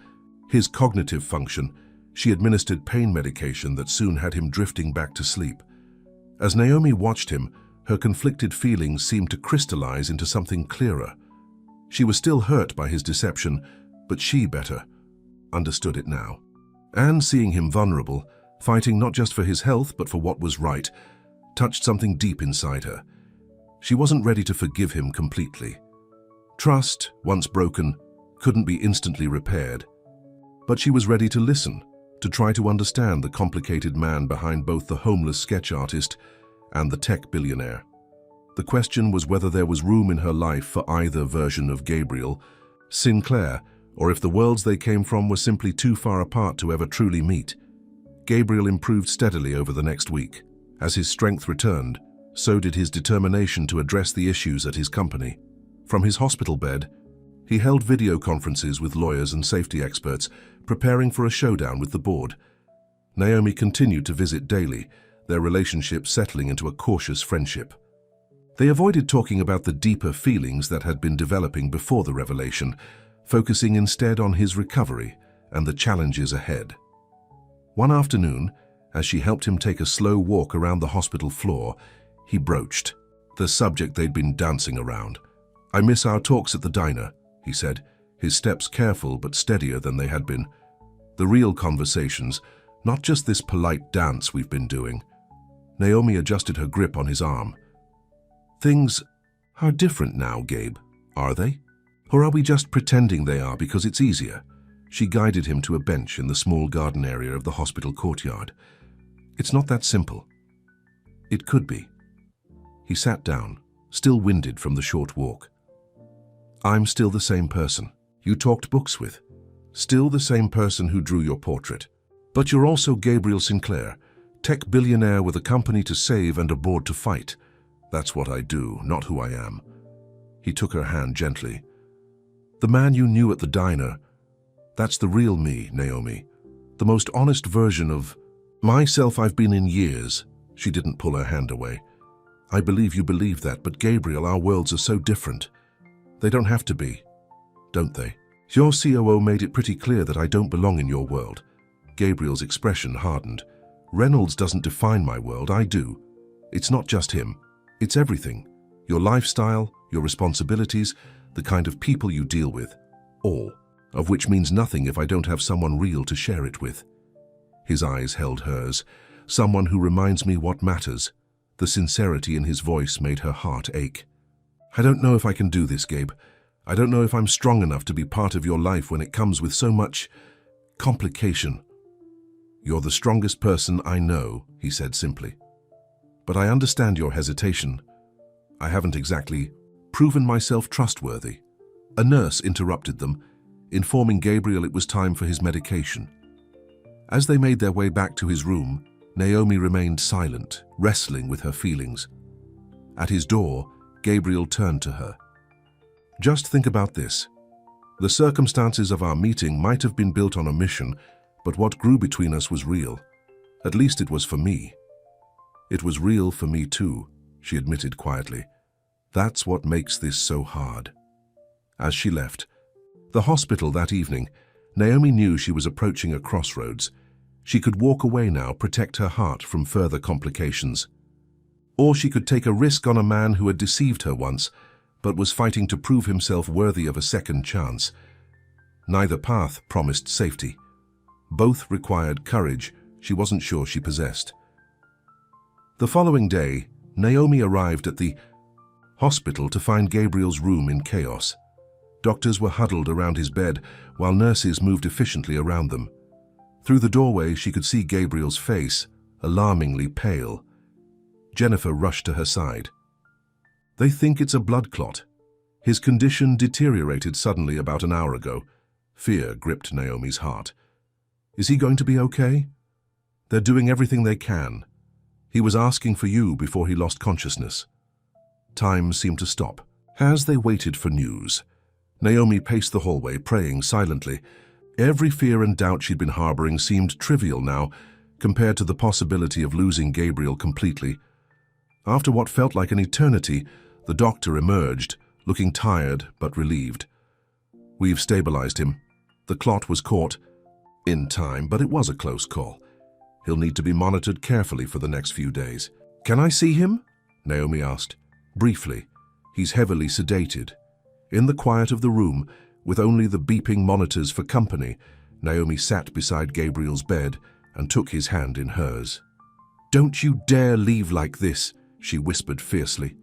his cognitive function, she administered pain medication that soon had him drifting back to sleep. As Naomi watched him, her conflicted feelings seemed to crystallize into something clearer. She was still hurt by his deception, but she better understood it now. And seeing him vulnerable, fighting not just for his health but for what was right, touched something deep inside her. She wasn't ready to forgive him completely. Trust, once broken, couldn't be instantly repaired. But she was ready to listen, to try to understand the complicated man behind both the homeless sketch artist and the tech billionaire. The question was whether there was room in her life for either version of Gabriel, Sinclair, or if the worlds they came from were simply too far apart to ever truly meet. Gabriel improved steadily over the next week. As his strength returned, so did his determination to address the issues at his company. From his hospital bed, he held video conferences with lawyers and safety experts, preparing for a showdown with the board. Naomi continued to visit daily, their relationship settling into a cautious friendship. They avoided talking about the deeper feelings that had been developing before the revelation, focusing instead on his recovery and the challenges ahead. One afternoon, as she helped him take a slow walk around the hospital floor, he broached the subject they'd been dancing around. I miss our talks at the diner, he said, his steps careful but steadier than they had been. The real conversations, not just this polite dance we've been doing. Naomi adjusted her grip on his arm. Things are different now, Gabe, are they? Or are we just pretending they are because it's easier? She guided him to a bench in the small garden area of the hospital courtyard. It's not that simple. It could be. He sat down, still winded from the short walk. I'm still the same person you talked books with. Still the same person who drew your portrait. But you're also Gabriel Sinclair, tech billionaire with a company to save and a board to fight. That's what I do, not who I am. He took her hand gently. The man you knew at the diner, that's the real me, Naomi. The most honest version of myself I've been in years. She didn't pull her hand away. I believe you believe that, but Gabriel, our worlds are so different. They don't have to be, don't they? Your COO made it pretty clear that I don't belong in your world. Gabriel's expression hardened. Reynolds doesn't define my world, I do. It's not just him. It's everything. Your lifestyle, your responsibilities, the kind of people you deal with. All of which means nothing if I don't have someone real to share it with. His eyes held hers. Someone who reminds me what matters. The sincerity in his voice made her heart ache. I don't know if I can do this, Gabe. I don't know if I'm strong enough to be part of your life when it comes with so much complication. You're the strongest person I know, he said simply. But I understand your hesitation. I haven't exactly proven myself trustworthy. A nurse interrupted them, informing Gabriel it was time for his medication. As they made their way back to his room, Naomi remained silent, wrestling with her feelings. At his door, Gabriel turned to her. Just think about this. The circumstances of our meeting might have been built on a mission, but what grew between us was real. At least it was for me. It was real for me too, she admitted quietly. That's what makes this so hard. As she left the hospital that evening, Naomi knew she was approaching a crossroads. She could walk away now, protect her heart from further complications. Or she could take a risk on a man who had deceived her once, but was fighting to prove himself worthy of a second chance. Neither path promised safety. Both required courage she wasn't sure she possessed. The following day, Naomi arrived at the hospital to find Gabriel's room in chaos. Doctors were huddled around his bed, while nurses moved efficiently around them. Through the doorway, she could see Gabriel's face, alarmingly pale. Jennifer rushed to her side. They think it's a blood clot. His condition deteriorated suddenly about an hour ago. Fear gripped Naomi's heart. Is he going to be okay? They're doing everything they can. He was asking for you before he lost consciousness. Time seemed to stop. As they waited for news, Naomi paced the hallway, praying silently. Every fear and doubt she'd been harboring seemed trivial now, compared to the possibility of losing Gabriel completely. After what felt like an eternity, the doctor emerged, looking tired but relieved. We've stabilized him. The clot was caught in time, but it was a close call. He'll need to be monitored carefully for the next few days. Can I see him? Naomi asked. Briefly. He's heavily sedated. In the quiet of the room, with only the beeping monitors for company, Naomi sat beside Gabriel's bed and took his hand in hers. Don't you dare leave like this, she whispered fiercely.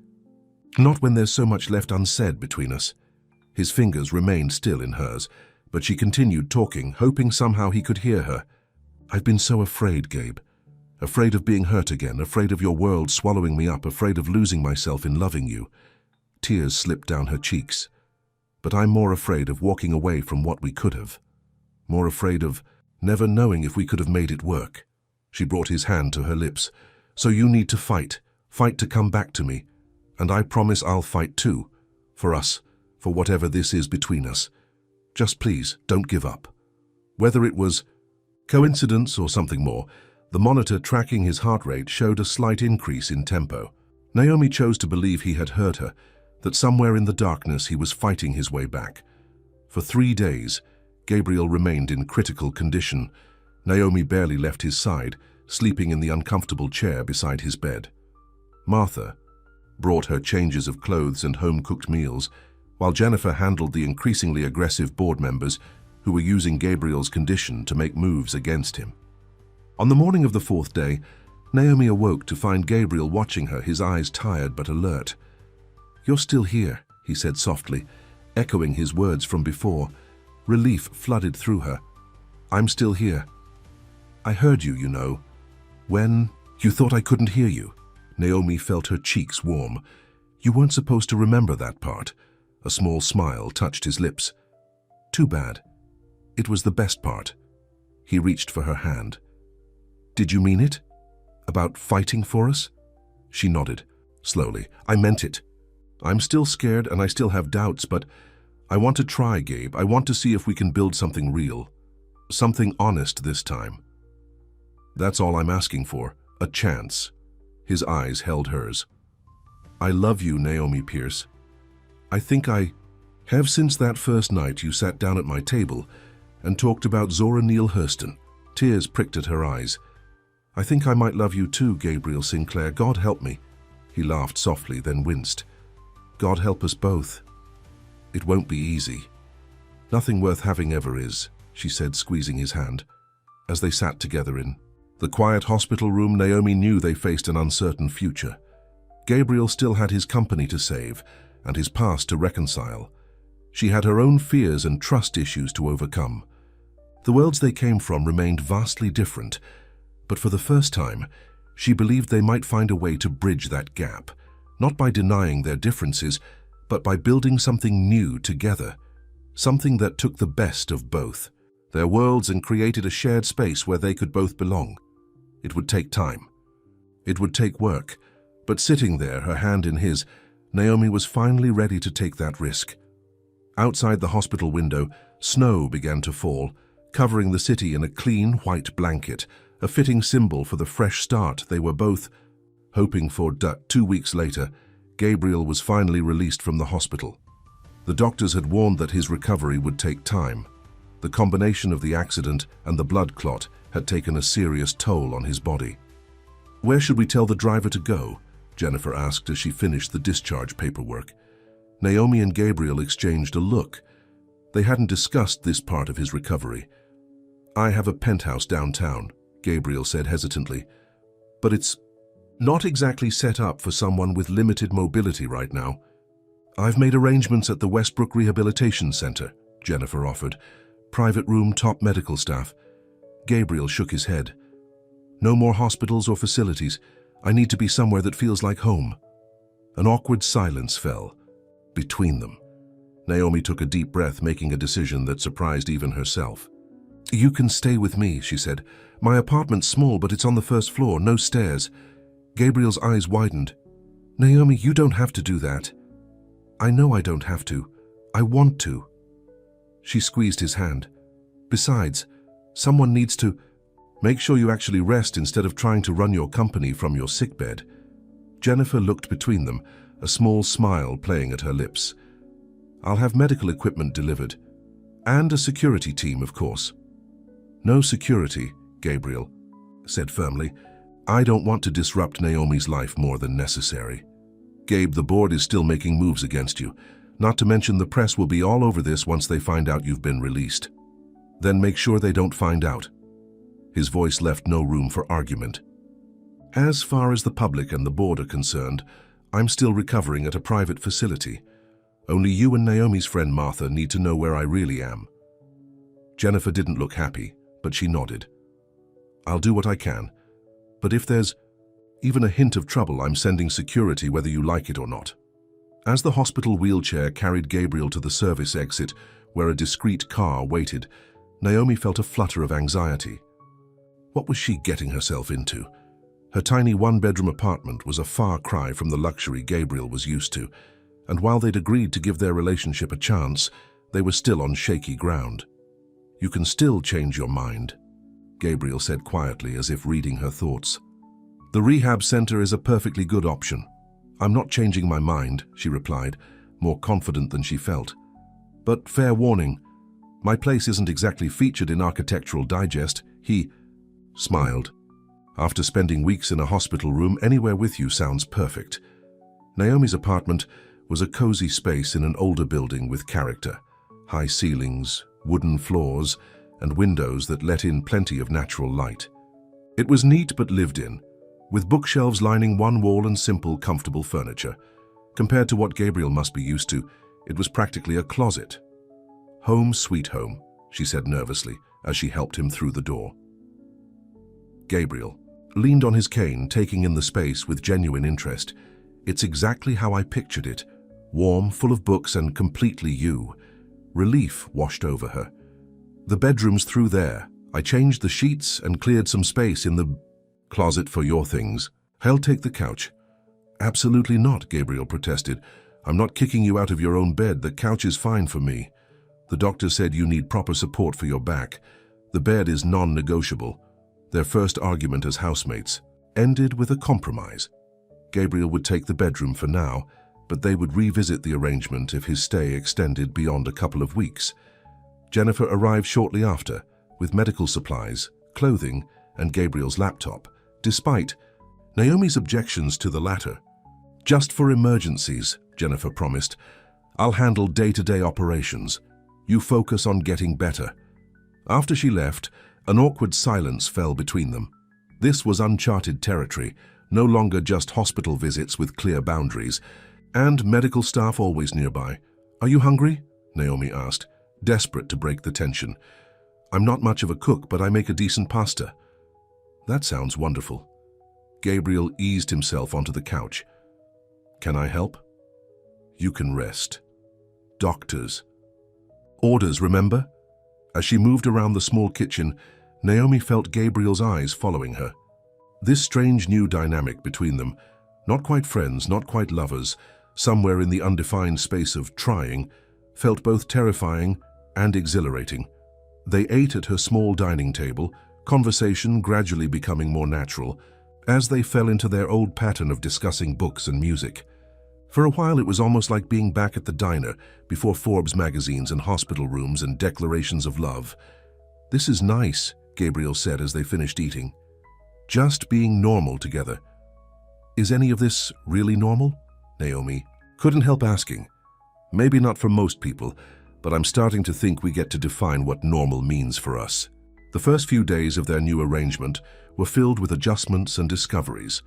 Not when there's so much left unsaid between us. His fingers remained still in hers, but she continued talking, hoping somehow he could hear her. I've been so afraid, Gabe. Afraid of being hurt again, afraid of your world swallowing me up, afraid of losing myself in loving you. Tears slipped down her cheeks. But I'm more afraid of walking away from what we could have. More afraid of never knowing if we could have made it work. She brought his hand to her lips. So you need to fight. Fight to come back to me. And I promise I'll fight too. For us. For whatever this is between us. Just please, don't give up. Whether it was coincidence or something more, the monitor tracking his heart rate showed a slight increase in tempo. Naomi chose to believe he had heard her, that somewhere in the darkness he was fighting his way back. For 3 days, Gabriel remained in critical condition. Naomi barely left his side, sleeping in the uncomfortable chair beside his bed. Martha brought her changes of clothes and home-cooked meals, while Jennifer handled the increasingly aggressive board members who were using Gabriel's condition to make moves against him. On the morning of the 4th day, Naomi awoke to find Gabriel watching her, his eyes tired but alert. You're still here, he said softly, echoing his words from before. Relief flooded through her. I'm still here. I heard you, you know. When you thought I couldn't hear you. Naomi felt her cheeks warm. You weren't supposed to remember that part. A small smile touched his lips. Too bad. It was the best part. He reached for her hand. Did you mean it? About fighting for us? She nodded, slowly. I meant it. I'm still scared and I still have doubts, but I want to try, Gabe. I want to see if we can build something real. Something honest this time. That's all I'm asking for. A chance. His eyes held hers. I love you, Naomi Pierce. I think I have since that first night you sat down at my table and talked about Zora Neale Hurston. Tears pricked at her eyes. I think I might love you too, Gabriel Sinclair. God help me. He laughed softly, then winced. God help us both. It won't be easy. Nothing worth having ever is, she said, squeezing his hand. As they sat together in the quiet hospital room, Naomi knew they faced an uncertain future. Gabriel still had his company to save and his past to reconcile. She had her own fears and trust issues to overcome. The worlds they came from remained vastly different, but for the first time, she believed they might find a way to bridge that gap, not by denying their differences, but by building something new together, something that took the best of both, their worlds, and created a shared space where they could both belong. It would take time. It would take work, but sitting there, her hand in his, Naomi was finally ready to take that risk. Outside the hospital window, snow began to fall, covering the city in a clean white blanket, a fitting symbol for the fresh start they were both hoping for. 2 weeks later, Gabriel was finally released from the hospital. The doctors had warned that his recovery would take time. The combination of the accident and the blood clot had taken a serious toll on his body. Where should we tell the driver to go? Jennifer asked as she finished the discharge paperwork. Naomi and Gabriel exchanged a look. They hadn't discussed this part of his recovery. I have a penthouse downtown, Gabriel said hesitantly, but it's not exactly set up for someone with limited mobility right now. I've made arrangements at the Westbrook Rehabilitation Center, Jennifer offered. Private room, top medical staff. Gabriel shook his head. No more hospitals or facilities. I need to be somewhere that feels like home. An awkward silence fell between them. Naomi took a deep breath, making a decision that surprised even herself. You can stay with me, she said. My apartment's small, but it's on the first floor, no stairs. Gabriel's eyes widened. Naomi, you don't have to do that. I know I don't have to. I want to. She squeezed his hand. Besides, someone needs to make sure you actually rest instead of trying to run your company from your sickbed. Jennifer looked between them, a small smile playing at her lips. I'll have medical equipment delivered. And a security team, of course. No security, Gabriel said firmly. I don't want to disrupt Naomi's life more than necessary. Gabe, the board is still making moves against you. Not to mention the press will be all over this once they find out you've been released. Then make sure they don't find out. His voice left no room for argument. As far as the public and the board are concerned, I'm still recovering at a private facility. Only you and Naomi's friend Martha need to know where I really am. Jennifer didn't look happy, but she nodded. I'll do what I can, but if there's even a hint of trouble, I'm sending security whether you like it or not. As the hospital wheelchair carried Gabriel to the service exit, where a discreet car waited, Naomi felt a flutter of anxiety. What was she getting herself into? Her tiny one-bedroom apartment was a far cry from the luxury Gabriel was used to, and while they'd agreed to give their relationship a chance, they were still on shaky ground. You can still change your mind, Gabriel said quietly, as if reading her thoughts. The rehab center is a perfectly good option. I'm not changing my mind, she replied, more confident than she felt. But fair warning, my place isn't exactly featured in Architectural Digest. He smiled. After spending weeks in a hospital room, anywhere with you sounds perfect. Naomi's apartment was a cozy space in an older building with character. High ceilings, wooden floors, and windows that let in plenty of natural light. It was neat but lived in, with bookshelves lining one wall and simple, comfortable furniture. Compared to what Gabriel must be used to, it was practically a closet. Home sweet home, she said nervously as she helped him through the door. Gabriel leaned on his cane, taking in the space with genuine interest. It's exactly how I pictured it. Warm, full of books, and completely you. Relief washed over her. The bedroom's through there. I changed the sheets and cleared some space in the closet for your things. I'll take the couch. Absolutely not, Gabriel protested. I'm not kicking you out of your own bed. The couch is fine for me. The doctor said you need proper support for your back. The bed is non-negotiable. Their first argument as housemates ended with a compromise. Gabriel would take the bedroom for now, but they would revisit the arrangement if his stay extended beyond a couple of weeks. Jennifer arrived shortly after, with medical supplies, clothing, and Gabriel's laptop, despite Naomi's objections to the latter. "Just for emergencies," Jennifer promised. "I'll handle day-to-day operations. You focus on getting better." After she left, an awkward silence fell between them. This was uncharted territory, no longer just hospital visits with clear boundaries, and medical staff always nearby. "Are you hungry?" Naomi asked, desperate to break the tension. "I'm not much of a cook, but I make a decent pasta." "That sounds wonderful." Gabriel eased himself onto the couch. "Can I help?" "You can rest." "Doctors." "Orders, remember?" As she moved around the small kitchen, Naomi felt Gabriel's eyes following her. This strange new dynamic between them, not quite friends, not quite lovers, somewhere in the undefined space of trying, felt both terrifying and exhilarating. They ate at her small dining table, conversation gradually becoming more natural, as they fell into their old pattern of discussing books and music. For a while it was almost like being back at the diner, before Forbes magazines and hospital rooms and declarations of love. "This is nice," Gabriel said as they finished eating. "Just being normal together." "Is any of this really normal?" Naomi couldn't help asking. "Maybe not for most people, but I'm starting to think we get to define what normal means for us." The first few days of their new arrangement were filled with adjustments and discoveries.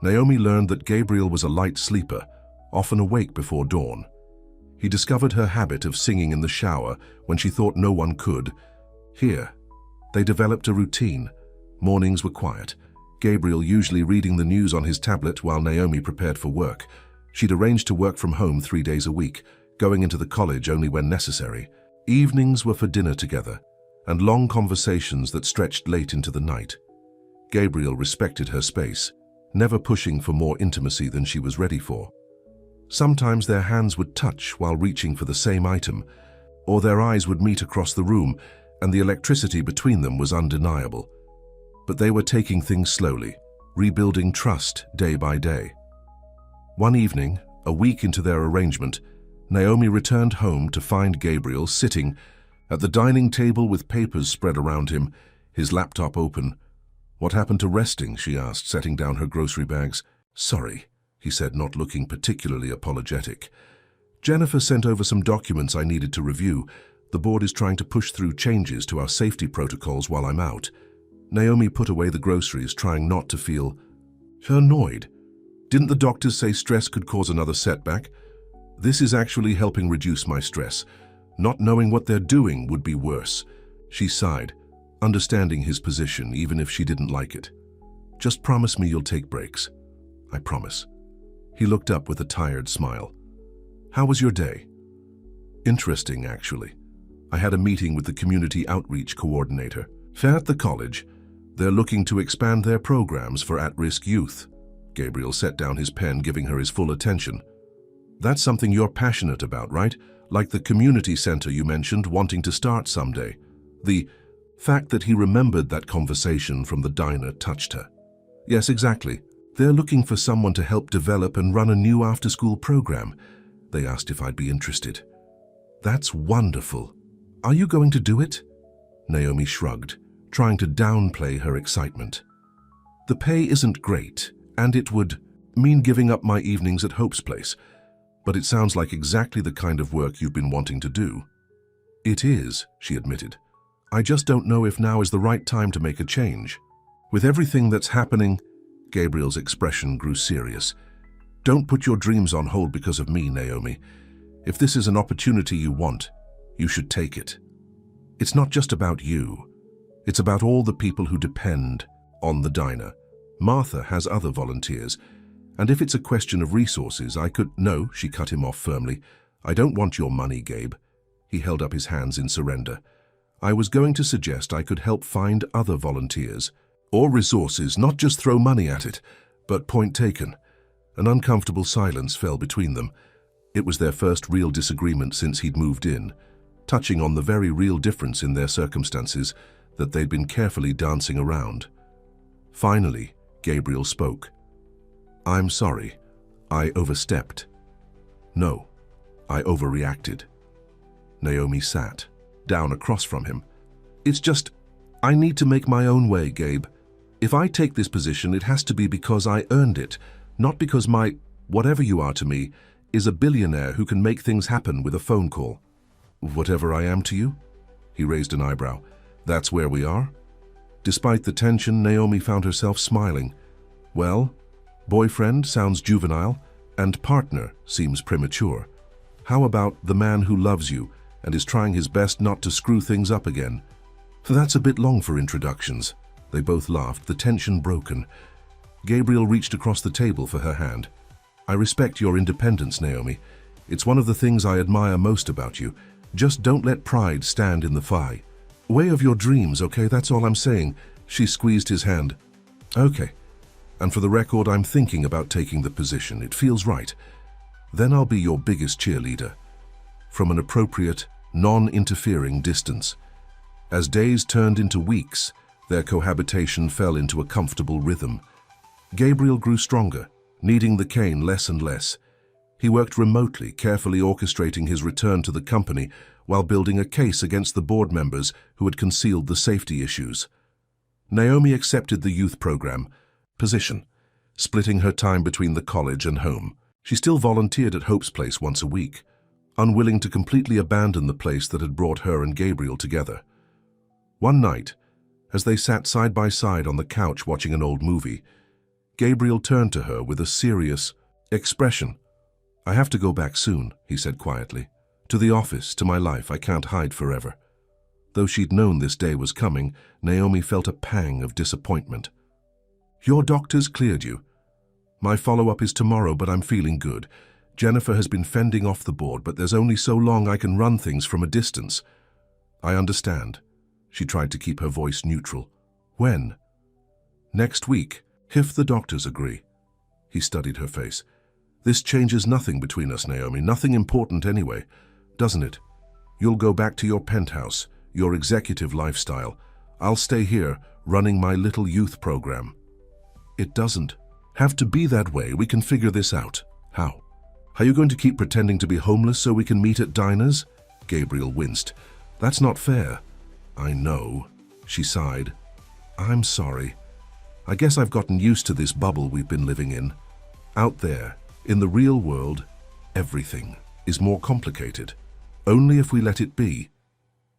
Naomi learned that Gabriel was a light sleeper, often awake before dawn. He discovered her habit of singing in the shower when she thought no one could. Here, they developed a routine. Mornings were quiet, Gabriel usually reading the news on his tablet while Naomi prepared for work. She'd arranged to work from home 3 days a week, going into the college only when necessary. Evenings were for dinner together, and long conversations that stretched late into the night. Gabriel respected her space, never pushing for more intimacy than she was ready for. Sometimes their hands would touch while reaching for the same item, or their eyes would meet across the room, and the electricity between them was undeniable. But they were taking things slowly, rebuilding trust day by day. One evening, a week into their arrangement, Naomi returned home to find Gabriel sitting at the dining table with papers spread around him, his laptop open. "What happened to resting?" she asked, setting down her grocery bags. "Sorry," he said, not looking particularly apologetic. "Jennifer sent over some documents I needed to review. The board is trying to push through changes to our safety protocols while I'm out." Naomi put away the groceries, trying not to feel annoyed. "Didn't the doctors say stress could cause another setback? This is actually helping reduce my stress. Not knowing what they're doing would be worse." She sighed, understanding his position even if she didn't like it. "Just promise me you'll take breaks." "I promise." He looked up with a tired smile. "How was your day?" "Interesting, actually. I had a meeting with the community outreach coordinator. At the college, they're looking to expand their programs for at-risk youth." Gabriel set down his pen, giving her his full attention. "That's something you're passionate about, right? Like the community center you mentioned wanting to start someday." The fact that he remembered that conversation from the diner touched her. "Yes, exactly. They're looking for someone to help develop and run a new after-school program. They asked if I'd be interested." "That's wonderful. Are you going to do it?" Naomi shrugged, trying to downplay her excitement. "The pay isn't great, and it would mean giving up my evenings at Hope's place. But it sounds like exactly the kind of work you've been wanting to do." "It is," she admitted. "I just don't know if now is the right time to make a change. With everything that's happening," Gabriel's expression grew serious. "Don't put your dreams on hold because of me, Naomi. If this is an opportunity you want, you should take it. It's not just about you. It's about all the people who depend on the diner. Martha has other volunteers, and if it's a question of resources, I could—" "No," she cut him off firmly. "I don't want your money, Gabe." He held up his hands in surrender. "I was going to suggest I could help find other volunteers. Or resources, not just throw money at it." But point taken. An uncomfortable silence fell between them. It was their first real disagreement since he'd moved in, touching on the very real difference in their circumstances that they'd been carefully dancing around. Finally, Gabriel spoke. I'm sorry. I overstepped. No, I overreacted. Naomi sat down across from him. It's just, I need to make my own way, Gabe. If I take this position, it has to be because I earned it, not because my, whatever you are to me, is a billionaire who can make things happen with a phone call. Whatever I am to you? He raised an eyebrow. That's where we are? Despite the tension, Naomi found herself smiling. Well, boyfriend sounds juvenile, and partner seems premature. How about the man who loves you and is trying his best not to screw things up again? That's a bit long for introductions. They both laughed, the tension broken. Gabriel reached across the table for her hand. I respect your independence, Naomi. It's one of the things I admire most about you. Just don't let pride stand in the way of your dreams, okay? That's all I'm saying. She squeezed his hand. Okay. And for the record, I'm thinking about taking the position. It feels right. Then I'll be your biggest cheerleader. From an appropriate, non-interfering distance. As days turned into weeks, their cohabitation fell into a comfortable rhythm. Gabriel grew stronger, needing the cane less and less. He worked remotely, carefully orchestrating his return to the company while building a case against the board members who had concealed the safety issues. Naomi accepted the youth program position, splitting her time between the college and home. She still volunteered at Hope's place once a week, unwilling to completely abandon the place that had brought her and Gabriel together. One night, as they sat side by side on the couch watching an old movie, Gabriel turned to her with a serious expression. I have to go back soon, he said quietly. To the office, to my life. I can't hide forever. Though she'd known this day was coming, Naomi felt a pang of disappointment. Your doctors cleared you. My follow-up is tomorrow, but I'm feeling good. Jennifer has been fending off the board, but there's only so long I can run things from a distance. I understand. She tried to keep her voice neutral. When? Next week, if the doctors agree. He studied her face. This changes nothing between us, Naomi. Nothing important anyway, doesn't it? You'll go back to your penthouse, your executive lifestyle. I'll stay here, running my little youth program. It doesn't have to be that way. We can figure this out. How? Are you going to keep pretending to be homeless so we can meet at diners? Gabriel winced. That's not fair. I know, she sighed. I'm sorry. I guess I've gotten used to this bubble we've been living in. Out there, in the real world, everything is more complicated. Only if we let it be.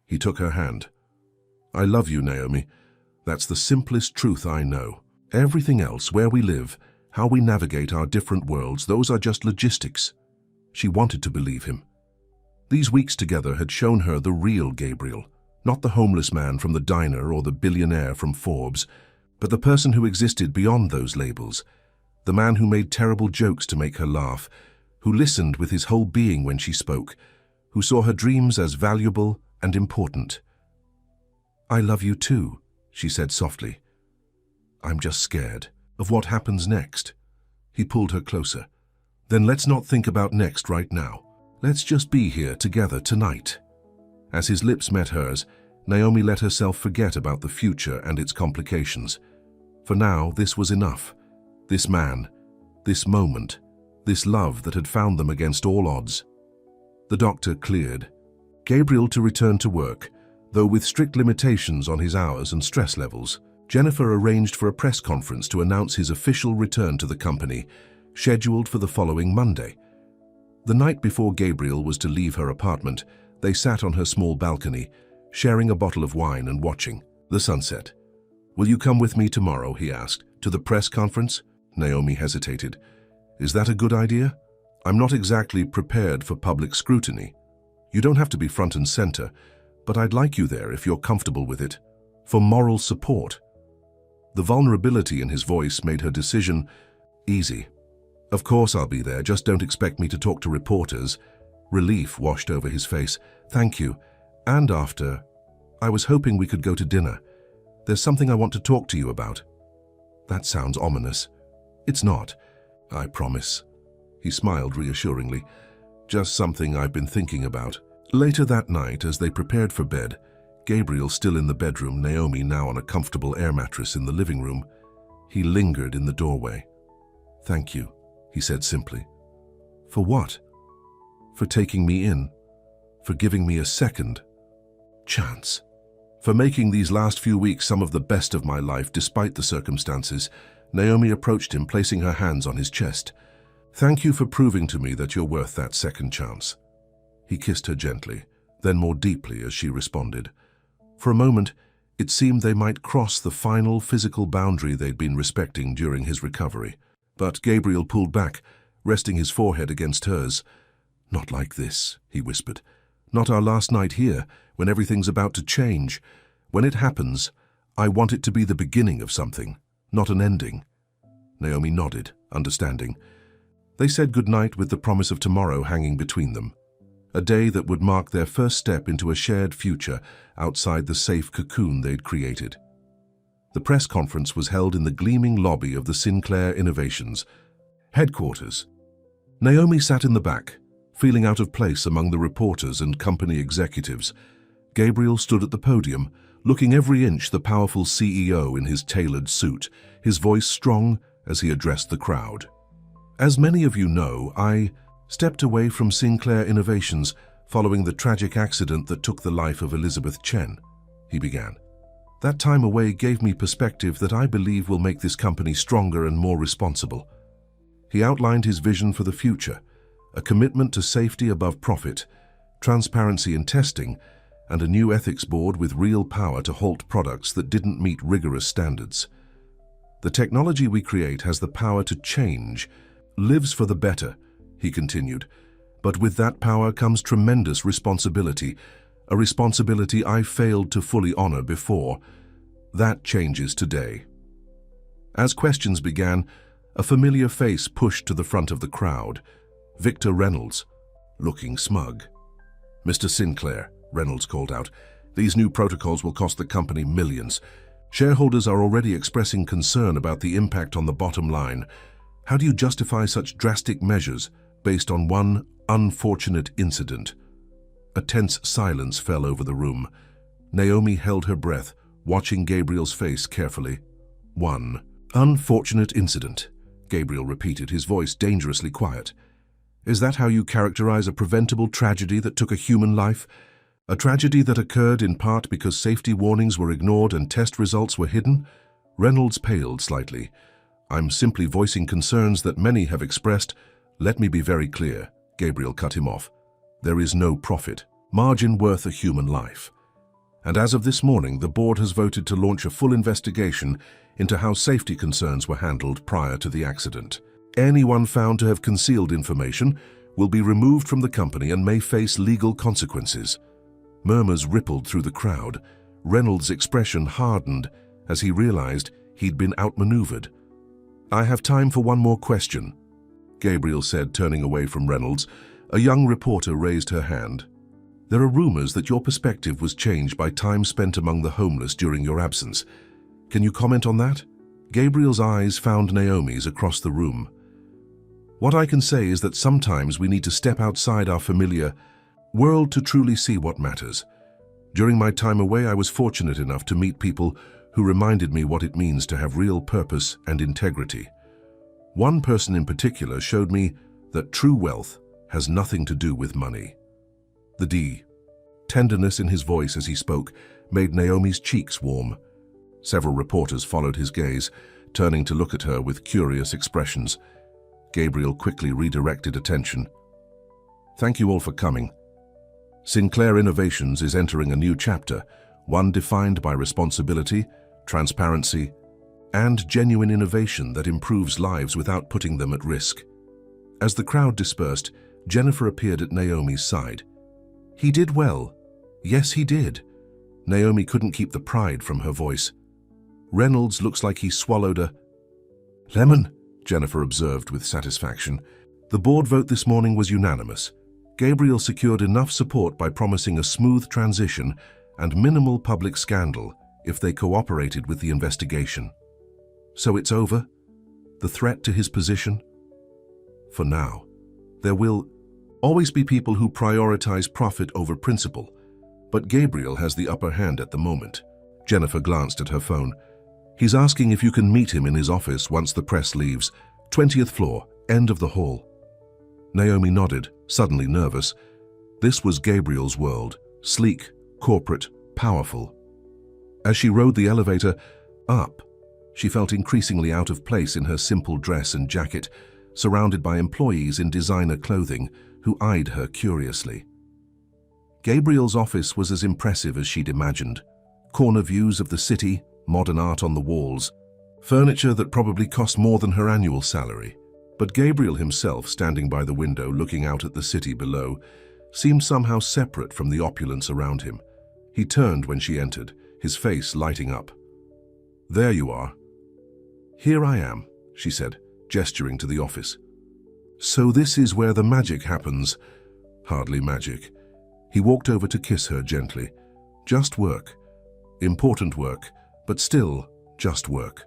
He took her hand. I love you, Naomi. That's the simplest truth I know. Everything else, where we live, how we navigate our different worlds, those are just logistics. She wanted to believe him. These weeks together had shown her the real Gabriel, not the homeless man from the diner or the billionaire from Forbes, but the person who existed beyond those labels, the man who made terrible jokes to make her laugh, who listened with his whole being when she spoke, who saw her dreams as valuable and important. I love you too, she said softly. I'm just scared of what happens next. He pulled her closer. Then let's not think about next right now. Let's just be here together tonight. As his lips met hers, Naomi let herself forget about the future and its complications. For now, this was enough. This man, this moment, this love that had found them against all odds. The doctor cleared Gabriel to return to work, though with strict limitations on his hours and stress levels. Jennifer arranged for a press conference to announce his official return to the company, scheduled for the following Monday. The night before Gabriel was to leave her apartment, they sat on her small balcony, sharing a bottle of wine and watching the sunset. Will you come with me tomorrow, he asked, to the press conference? Naomi hesitated. Is that a good idea? I'm not exactly prepared for public scrutiny. You don't have to be front and center, but I'd like you there if you're comfortable with it, for moral support. The vulnerability in his voice made her decision easy. Of course I'll be there, just don't expect me to talk to reporters. Relief washed over his face. Thank you. And after, I was hoping we could go to dinner. There's something I want to talk to you about. That sounds ominous. It's not, I promise. He smiled reassuringly. Just something I've been thinking about. Later that night, as they prepared for bed, Gabriel still in the bedroom, Naomi now on a comfortable air mattress in the living room, he lingered in the doorway. "Thank you," he said simply. "For what?" "For taking me in. For giving me a second chance. For making these last few weeks some of the best of my life despite the circumstances." Naomi approached him, placing her hands on his chest. "Thank you for proving to me that you're worth that second chance." He kissed her gently, then more deeply as she responded. For a moment, it seemed they might cross the final physical boundary they'd been respecting during his recovery. But Gabriel pulled back, resting his forehead against hers. "Not like this," he whispered. "Not our last night here, when everything's about to change. When it happens, I want it to be the beginning of something, not an ending." Naomi nodded, understanding. They said goodnight with the promise of tomorrow hanging between them. A day that would mark their first step into a shared future outside the safe cocoon they'd created. The press conference was held in the gleaming lobby of the Sinclair Innovations headquarters. Naomi sat in the back, feeling out of place among the reporters and company executives. Gabriel stood at the podium, looking every inch the powerful CEO in his tailored suit, his voice strong as he addressed the crowd. "As many of you know, I stepped away from Sinclair Innovations following the tragic accident that took the life of Elizabeth Chen," he began. "That time away gave me perspective that I believe will make this company stronger and more responsible." He outlined his vision for the future, a commitment to safety above profit, transparency in testing, and a new ethics board with real power to halt products that didn't meet rigorous standards. "The technology we create has the power to change, lives for the better," he continued. "But with that power comes tremendous responsibility, a responsibility I failed to fully honor before. That changes today." As questions began, a familiar face pushed to the front of the crowd. Victor Reynolds, looking smug. "Mr. Sinclair," Reynolds called out, "these new protocols will cost the company millions. Shareholders are already expressing concern about the impact on the bottom line. How do you justify such drastic measures based on one unfortunate incident?" A tense silence fell over the room. Naomi held her breath, watching Gabriel's face carefully. "One unfortunate incident," Gabriel repeated, his voice dangerously quiet. "Is that how you characterize a preventable tragedy that took a human life? A tragedy that occurred in part because safety warnings were ignored and test results were hidden?" Reynolds paled slightly. "I'm simply voicing concerns that many have expressed." "Let me be very clear," Gabriel cut him off. "There is no profit margin worth a human life. And as of this morning, the board has voted to launch a full investigation into how safety concerns were handled prior to the accident. Anyone found to have concealed information will be removed from the company and may face legal consequences." Murmurs rippled through the crowd. Reynolds' expression hardened as he realized he'd been outmaneuvered. "I have time for one more question," Gabriel said, turning away from Reynolds. A young reporter raised her hand. "There are rumors that your perspective was changed by time spent among the homeless during your absence. Can you comment on that?" Gabriel's eyes found Naomi's across the room. "What I can say is that sometimes we need to step outside our familiar world to truly see what matters. During my time away, I was fortunate enough to meet people who reminded me what it means to have real purpose and integrity. One person in particular showed me that true wealth has nothing to do with money." The tenderness in his voice as he spoke made Naomi's cheeks warm. Several reporters followed his gaze, turning to look at her with curious expressions. Gabriel quickly redirected attention. "Thank you all for coming. Sinclair Innovations is entering a new chapter, one defined by responsibility, transparency, and genuine innovation that improves lives without putting them at risk." As the crowd dispersed, Jennifer appeared at Naomi's side. "He did well. Yes, he did." Naomi couldn't keep the pride from her voice. "Reynolds looks like he swallowed a lemon," Jennifer observed with satisfaction. "The board vote this morning was unanimous. Gabriel secured enough support by promising a smooth transition and minimal public scandal if they cooperated with the investigation. So it's over? The threat to his position? For now. There will always be people who prioritize profit over principle, but Gabriel has the upper hand at the moment." Jennifer glanced at her phone. "He's asking if you can meet him in his office once the press leaves. 20th floor, end of the hall. Naomi nodded, suddenly nervous. This was Gabriel's world, sleek, corporate, powerful. As she rode the elevator up, she felt increasingly out of place in her simple dress and jacket, surrounded by employees in designer clothing who eyed her curiously. Gabriel's office was as impressive as she'd imagined. Corner views of the city, modern art on the walls, furniture that probably cost more than her annual salary. But Gabriel himself, standing by the window looking out at the city below, seemed somehow separate from the opulence around him. He turned when she entered, his face lighting up. "There you are." "Here I am," she said, gesturing to the office. "So this is where the magic happens." "Hardly magic." He walked over to kiss her gently. "Just work. Important work, but still just work."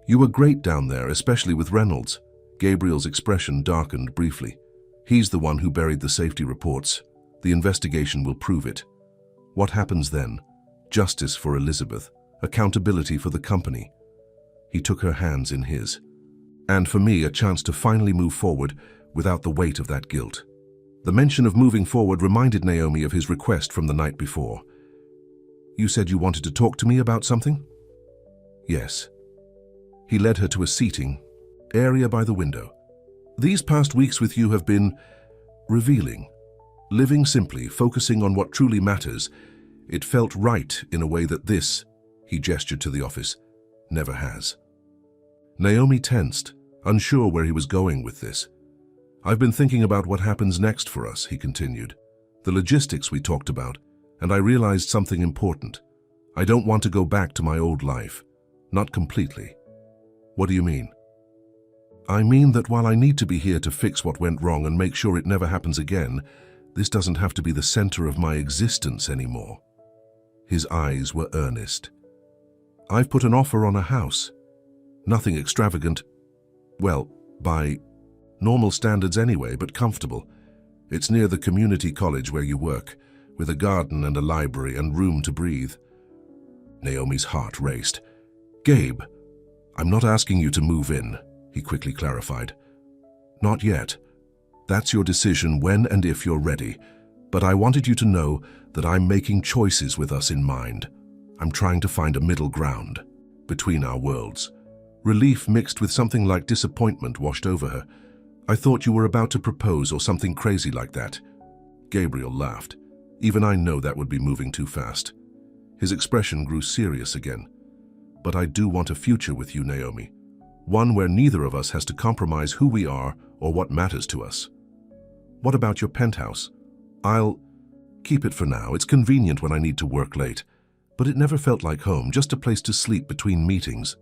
"You were great down there, especially with Reynolds." Gabriel's expression darkened briefly. "He's the one who buried the safety reports. The investigation will prove it." "What happens then?" "Justice for Elizabeth. Accountability for the company." He took her hands in his. "And for me, a chance to finally move forward without the weight of that guilt." The mention of moving forward reminded Naomi of his request from the night before. "You said you wanted to talk to me about something?" "Yes." He led her to a seating area by the window. "These past weeks with you have been revealing. Living simply, focusing on what truly matters. It felt right in a way that this," he gestured to the office, "never has." Naomi tensed, unsure where he was going with this. "I've been thinking about what happens next for us," he continued. "The logistics we talked about, and I realized something important. I don't want to go back to my old life. Not completely." "What do you mean?" "I mean that while I need to be here to fix what went wrong and make sure it never happens again, this doesn't have to be the center of my existence anymore." His eyes were earnest. "I've put an offer on a house. Nothing extravagant. Well, by normal standards anyway, but comfortable. It's near the community college where you work, with a garden and a library and room to breathe." Naomi's heart raced. "Gabe, I'm not asking you to move in," he quickly clarified. "Not yet. That's your decision when and if you're ready. But I wanted you to know that I'm making choices with us in mind. I'm trying to find a middle ground between our worlds." Relief mixed with something like disappointment washed over her. "I thought you were about to propose or something crazy like that." Gabriel laughed. "Even I know that would be moving too fast." His expression grew serious again. "But I do want a future with you, Naomi. One where neither of us has to compromise who we are or what matters to us." "What about your penthouse?" "I'll keep it for now. It's convenient when I need to work late. But it never felt like home, just a place to sleep between meetings."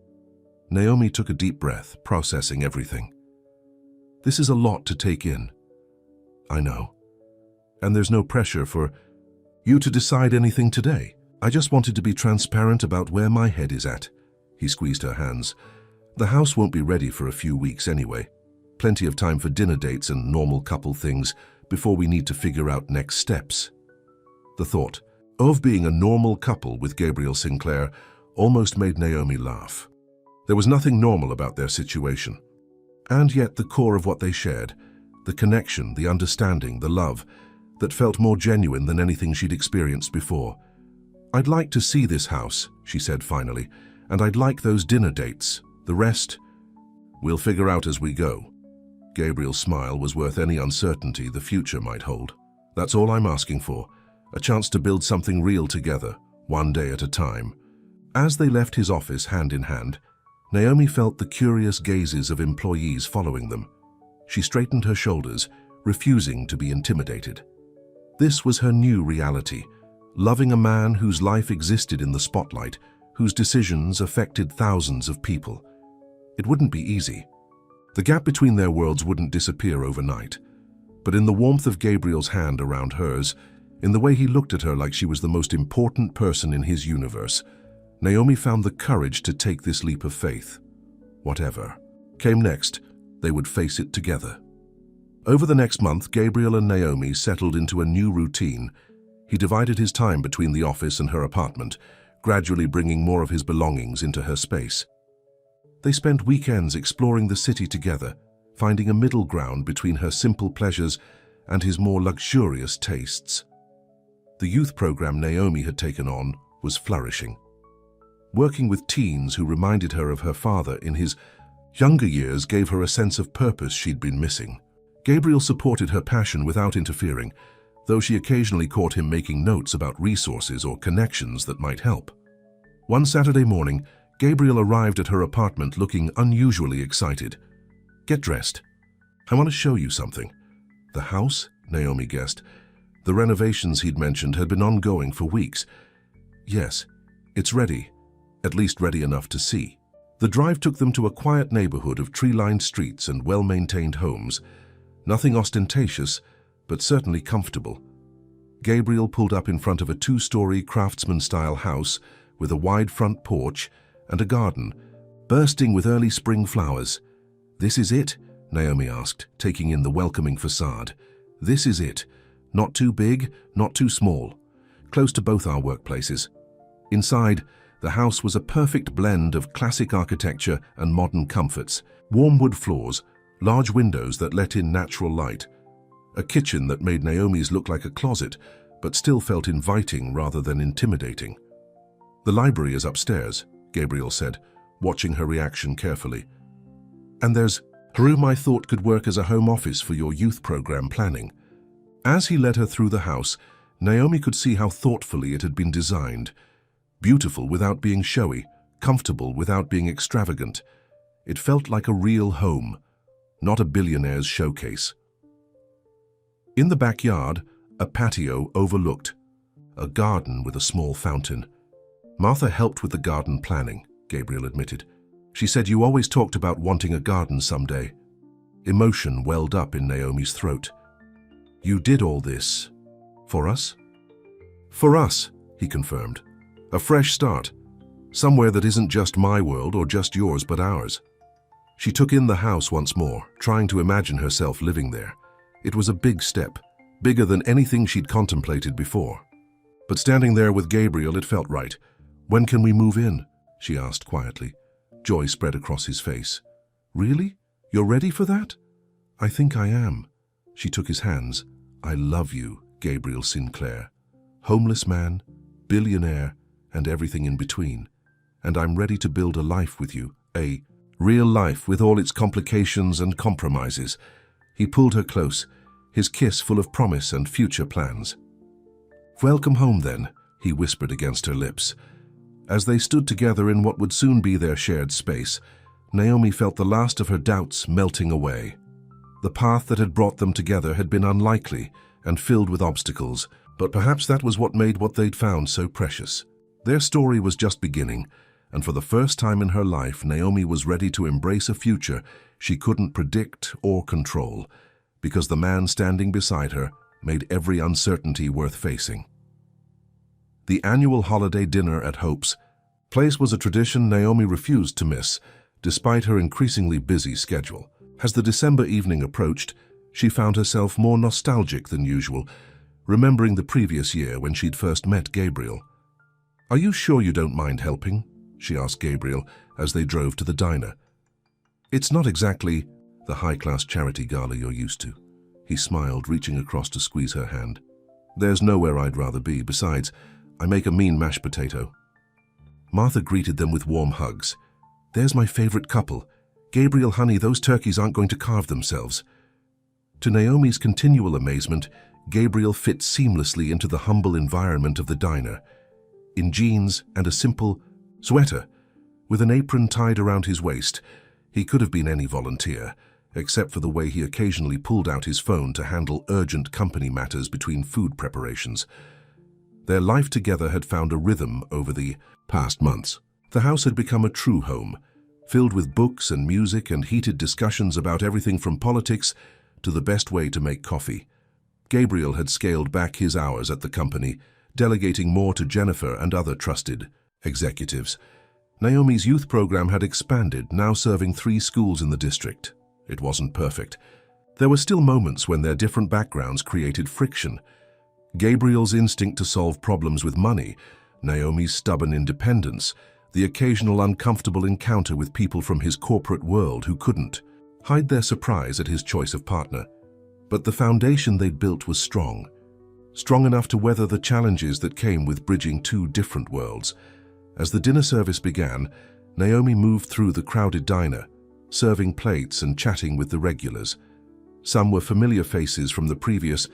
Naomi took a deep breath, processing everything. "This is a lot to take in." "I know. And there's no pressure for you to decide anything today. I just wanted to be transparent about where my head is at." He squeezed her hands. "The house won't be ready for a few weeks anyway. Plenty of time for dinner dates and normal couple things before we need to figure out next steps." The thought of being a normal couple with Gabriel Sinclair almost made Naomi laugh. There was nothing normal about their situation. And yet the core of what they shared, the connection, the understanding, the love, that felt more genuine than anything she'd experienced before. "I'd like to see this house," she said finally, "and I'd like those dinner dates. The rest, we'll figure out as we go." Gabriel's smile was worth any uncertainty the future might hold. "That's all I'm asking for, a chance to build something real together, one day at a time." As they left his office hand in hand, Naomi felt the curious gazes of employees following them. She straightened her shoulders, refusing to be intimidated. This was her new reality, loving a man whose life existed in the spotlight, whose decisions affected thousands of people. It wouldn't be easy. The gap between their worlds wouldn't disappear overnight. But in the warmth of Gabriel's hand around hers, in the way he looked at her like she was the most important person in his universe, Naomi found the courage to take this leap of faith. Whatever came next, they would face it together. Over the next month, Gabriel and Naomi settled into a new routine. He divided his time between the office and her apartment, gradually bringing more of his belongings into her space. They spent weekends exploring the city together, finding a middle ground between her simple pleasures and his more luxurious tastes. The youth program Naomi had taken on was flourishing. Working with teens who reminded her of her father in his younger years gave her a sense of purpose she'd been missing. Gabriel supported her passion without interfering, though she occasionally caught him making notes about resources or connections that might help. One Saturday morning, Gabriel arrived at her apartment looking unusually excited. "Get dressed. I want to show you something." The house? Naomi guessed. The renovations he'd mentioned had been ongoing for weeks. "Yes, it's ready, at least ready enough to see." The drive took them to a quiet neighborhood of tree-lined streets and well-maintained homes. Nothing ostentatious, but certainly comfortable. Gabriel pulled up in front of a two-story craftsman-style house with a wide front porch and a garden, bursting with early spring flowers. "This is it?" Naomi asked, taking in the welcoming facade. "This is it. Not too big, not too small. Close to both our workplaces." Inside, the house was a perfect blend of classic architecture and modern comforts. Warm wood floors, large windows that let in natural light. A kitchen that made Naomi's look like a closet, but still felt inviting rather than intimidating. "The library is upstairs," Gabriel said, watching her reaction carefully. "And there's a room I thought could work as a home office for your youth program planning." As he led her through the house, Naomi could see how thoughtfully it had been designed. Beautiful without being showy, comfortable without being extravagant. It felt like a real home, not a billionaire's showcase. In the backyard, a patio overlooked a garden with a small fountain. "Martha helped with the garden planning," Gabriel admitted. "She said you always talked about wanting a garden someday." Emotion welled up in Naomi's throat. "You did all this for us?" "For us," he confirmed. "A fresh start. Somewhere that isn't just my world or just yours but ours." She took in the house once more, trying to imagine herself living there. It was a big step, bigger than anything she'd contemplated before. But standing there with Gabriel, it felt right. "When can we move in?" she asked quietly. Joy spread across his face. "Really? You're ready for that?" "I think I am." She took his hands. "I love you, Gabriel Sinclair. Homeless man, billionaire, and everything in between. And I'm ready to build a life with you, a real life with all its complications and compromises." He pulled her close, his kiss full of promise and future plans. "Welcome home, then," he whispered against her lips. As they stood together in what would soon be their shared space, Naomi felt the last of her doubts melting away. The path that had brought them together had been unlikely and filled with obstacles, but perhaps that was what made what they'd found so precious. Their story was just beginning, and for the first time in her life, Naomi was ready to embrace a future she couldn't predict or control, because the man standing beside her made every uncertainty worth facing. The annual holiday dinner at Hope's place was a tradition Naomi refused to miss, despite her increasingly busy schedule. As the December evening approached, she found herself more nostalgic than usual, remembering the previous year when she'd first met Gabriel. "Are you sure you don't mind helping?" she asked Gabriel as they drove to the diner. "It's not exactly the high-class charity gala you're used to." He smiled, reaching across to squeeze her hand. "There's nowhere I'd rather be. Besides, I make a mean mashed potato." Martha greeted them with warm hugs. "There's my favorite couple. Gabriel, honey, those turkeys aren't going to carve themselves." To Naomi's continual amazement, Gabriel fit seamlessly into the humble environment of the diner. In jeans and a simple sweater, with an apron tied around his waist, he could have been any volunteer, except for the way he occasionally pulled out his phone to handle urgent company matters between food preparations. Their life together had found a rhythm over the past months. The house had become a true home, filled with books and music and heated discussions about everything from politics to the best way to make coffee. Gabriel had scaled back his hours at the company, delegating more to Jennifer and other trusted executives. Naomi's youth program had expanded, now serving 3 schools in the district. It wasn't perfect. There were still moments when their different backgrounds created friction. Gabriel's instinct to solve problems with money, Naomi's stubborn independence, the occasional uncomfortable encounter with people from his corporate world who couldn't hide their surprise at his choice of partner. But the foundation they'd built was strong enough to weather the challenges that came with bridging two different worlds. As the dinner service began, Naomi moved through the crowded diner, serving plates and chatting with the regulars. Some were familiar faces from the previous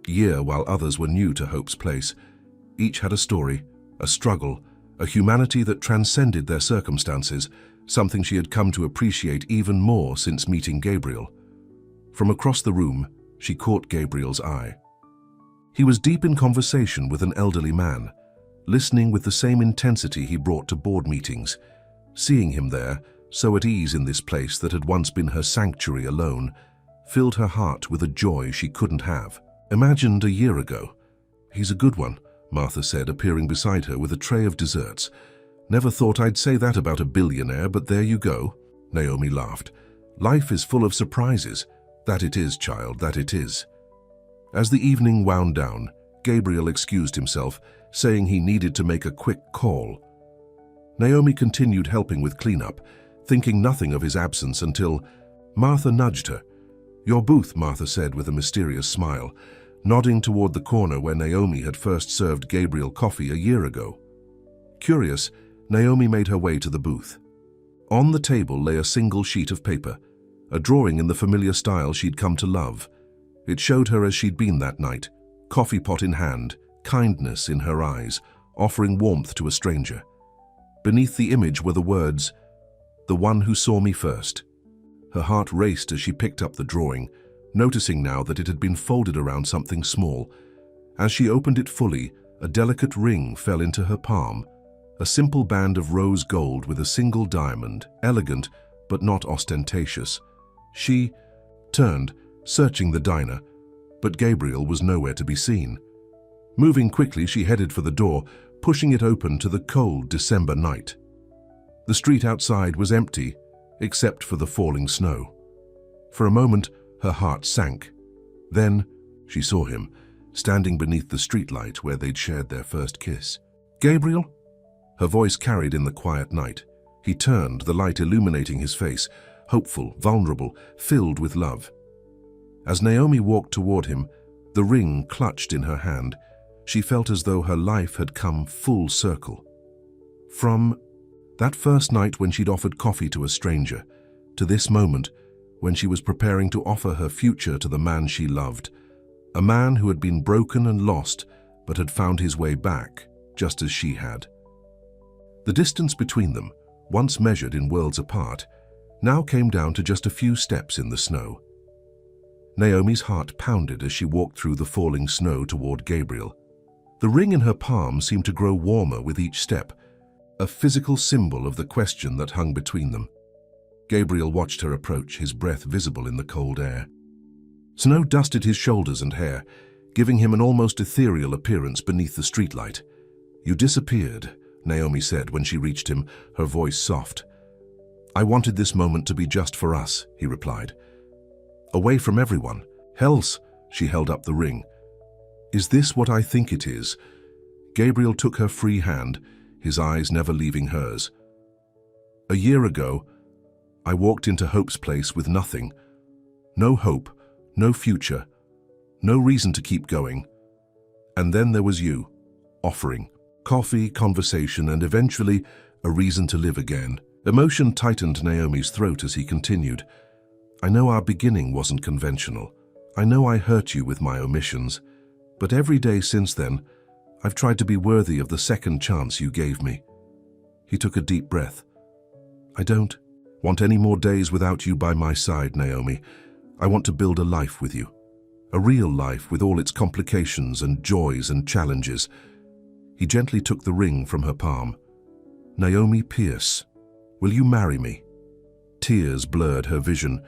year, while others were new to Hope's Place. Each had a story, a struggle, a humanity that transcended their circumstances, something she had come to appreciate even more since meeting Gabriel. From across the room, she caught Gabriel's eye. He was deep in conversation with an elderly man, listening with the same intensity he brought to board meetings. Seeing him there, so at ease in this place that had once been her sanctuary alone, filled her heart with a joy she couldn't have imagined a year ago. "He's a good one," Martha said, appearing beside her with a tray of desserts. "Never thought I'd say that about a billionaire, but there you go." Naomi laughed. "Life is full of surprises." "That it is, child, that it is." As the evening wound down, Gabriel excused himself, saying he needed to make a quick call. Naomi continued helping with cleanup, thinking nothing of his absence until Martha nudged her. "Your booth," Martha said with a mysterious smile, nodding toward the corner where Naomi had first served Gabriel coffee a year ago. Curious, Naomi made her way to the booth. On the table lay a single sheet of paper, a drawing in the familiar style she'd come to love. It showed her as she'd been that night, coffee pot in hand, kindness in her eyes, offering warmth to a stranger. Beneath the image were the words, "The one who saw me first." Her heart raced as she picked up the drawing, noticing now that it had been folded around something small. As she opened it fully, a delicate ring fell into her palm, a simple band of rose gold with a single diamond, elegant but not ostentatious. She turned, searching the diner, but Gabriel was nowhere to be seen. Moving quickly, she headed for the door, pushing it open to the cold December night. The street outside was empty, except for the falling snow. For a moment, her heart sank. Then, she saw him, standing beneath the streetlight where they'd shared their first kiss. "Gabriel?" Her voice carried in the quiet night. He turned, the light illuminating his face, hopeful, vulnerable, filled with love. As Naomi walked toward him, the ring clutched in her hand. She felt as though her life had come full circle. From that first night when she'd offered coffee to a stranger, to this moment when she was preparing to offer her future to the man she loved, a man who had been broken and lost but had found his way back, just as she had. The distance between them, once measured in worlds apart, now came down to just a few steps in the snow. Naomi's heart pounded as she walked through the falling snow toward Gabriel. The ring in her palm seemed to grow warmer with each step, a physical symbol of the question that hung between them. Gabriel watched her approach, his breath visible in the cold air. Snow dusted his shoulders and hair, giving him an almost ethereal appearance beneath the streetlight. "You disappeared," Naomi said when she reached him, her voice soft. "I wanted this moment to be just for us," he replied. "Away from everyone else," she held up the ring. "Is this what I think it is?" Gabriel took her free hand, his eyes never leaving hers. "A year ago, I walked into Hope's Place with nothing. No hope, no future, no reason to keep going. And then there was you, offering coffee, conversation, and eventually a reason to live again." Emotion tightened Naomi's throat as he continued. "I know our beginning wasn't conventional. I know I hurt you with my omissions. But every day since then, I've tried to be worthy of the second chance you gave me." He took a deep breath. "I don't want any more days without you by my side, Naomi. I want to build a life with you. A real life with all its complications and joys and challenges." He gently took the ring from her palm. "Naomi Pierce, will you marry me?" Tears blurred her vision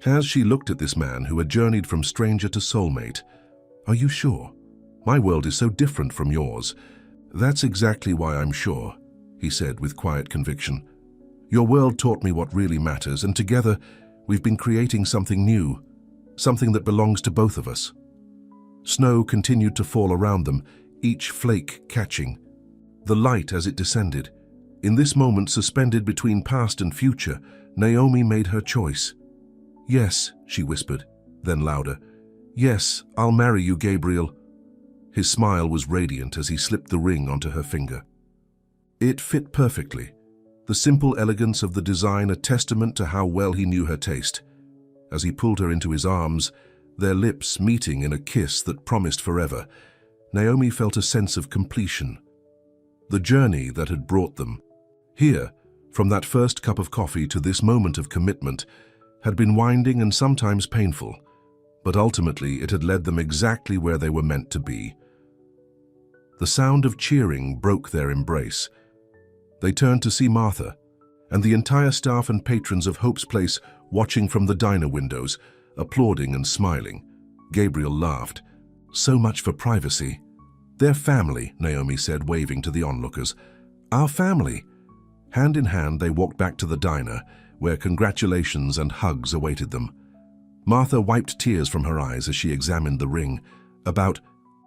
as she looked at this man who had journeyed from stranger to soulmate. "Are you sure? My world is so different from yours." "That's exactly why I'm sure," he said with quiet conviction. "Your world taught me what really matters, and together we've been creating something new, something that belongs to both of us." Snow continued to fall around them, each flake catching the light as it descended. In this moment suspended between past and future, Naomi made her choice. "Yes," she whispered, then louder. "Yes, I'll marry you, Gabriel." His smile was radiant as he slipped the ring onto her finger. It fit perfectly, the simple elegance of the design a testament to how well he knew her taste. As he pulled her into his arms, their lips meeting in a kiss that promised forever, Naomi felt a sense of completion. The journey that had brought them here, from that first cup of coffee to this moment of commitment, had been winding and sometimes painful, but ultimately it had led them exactly where they were meant to be. The sound of cheering broke their embrace. They turned to see Martha, and the entire staff and patrons of Hope's Place watching from the diner windows, applauding and smiling. Gabriel laughed. "So much for privacy." "They're family," Naomi said, waving to the onlookers. "Our family." Hand in hand, they walked back to the diner, where congratulations and hugs awaited them. Martha wiped tears from her eyes as she examined the ring. "About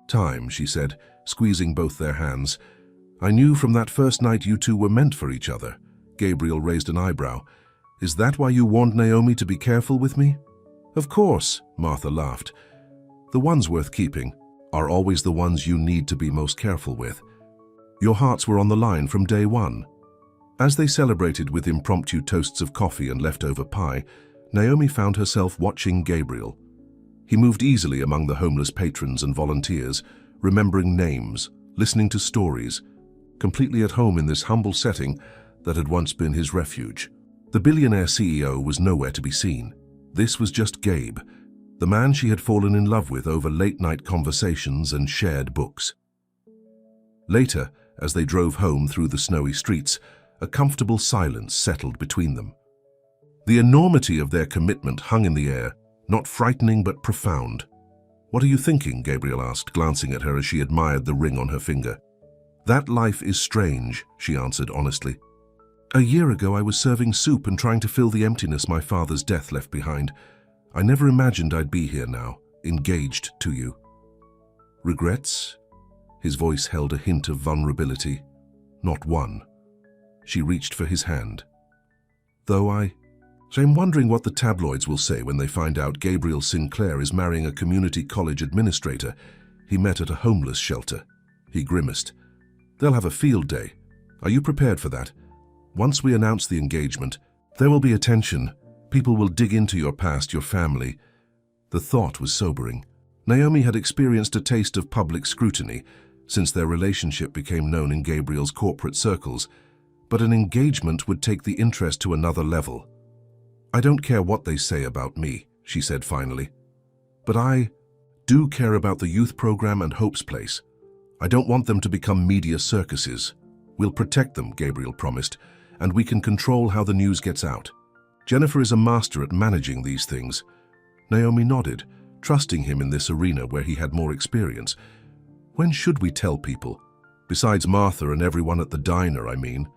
time," she said, squeezing both their hands. "I knew from that first night you two were meant for each other." Gabriel raised an eyebrow. "Is that why you warned Naomi to be careful with me?" "Of course," Martha laughed. "The ones worth keeping are always the ones you need to be most careful with. Your hearts were on the line from day one." As they celebrated with impromptu toasts of coffee and leftover pie, Naomi found herself watching Gabriel. He moved easily among the homeless patrons and volunteers, remembering names, listening to stories, completely at home in this humble setting that had once been his refuge. The billionaire CEO was nowhere to be seen. This was just Gabe, the man she had fallen in love with over late-night conversations and shared books. Later, as they drove home through the snowy streets, a comfortable silence settled between them. The enormity of their commitment hung in the air, not frightening but profound. "What are you thinking?" Gabriel asked, glancing at her as she admired the ring on her finger. "That life is strange," she answered honestly. "A year ago I was serving soup and trying to fill the emptiness my father's death left behind. I never imagined I'd be here now, engaged to you." "Regrets?" His voice held a hint of vulnerability. "Not one." She reached for his hand. "Though I'm wondering what the tabloids will say when they find out Gabriel Sinclair is marrying a community college administrator he met at a homeless shelter." He grimaced. "They'll have a field day. Are you prepared for that? Once we announce the engagement, there will be attention. People will dig into your past, your family." The thought was sobering. Naomi had experienced a taste of public scrutiny since their relationship became known in Gabriel's corporate circles, but an engagement would take the interest to another level. "I don't care what they say about me," she said finally. "But I do care about the youth program and Hope's Place. I don't want them to become media circuses. We'll protect them," Gabriel promised, "and we can control how the news gets out. Jennifer is a master at managing these things." Naomi nodded, trusting him in this arena where he had more experience. "When should we tell people? Besides Martha and everyone at the diner, I mean.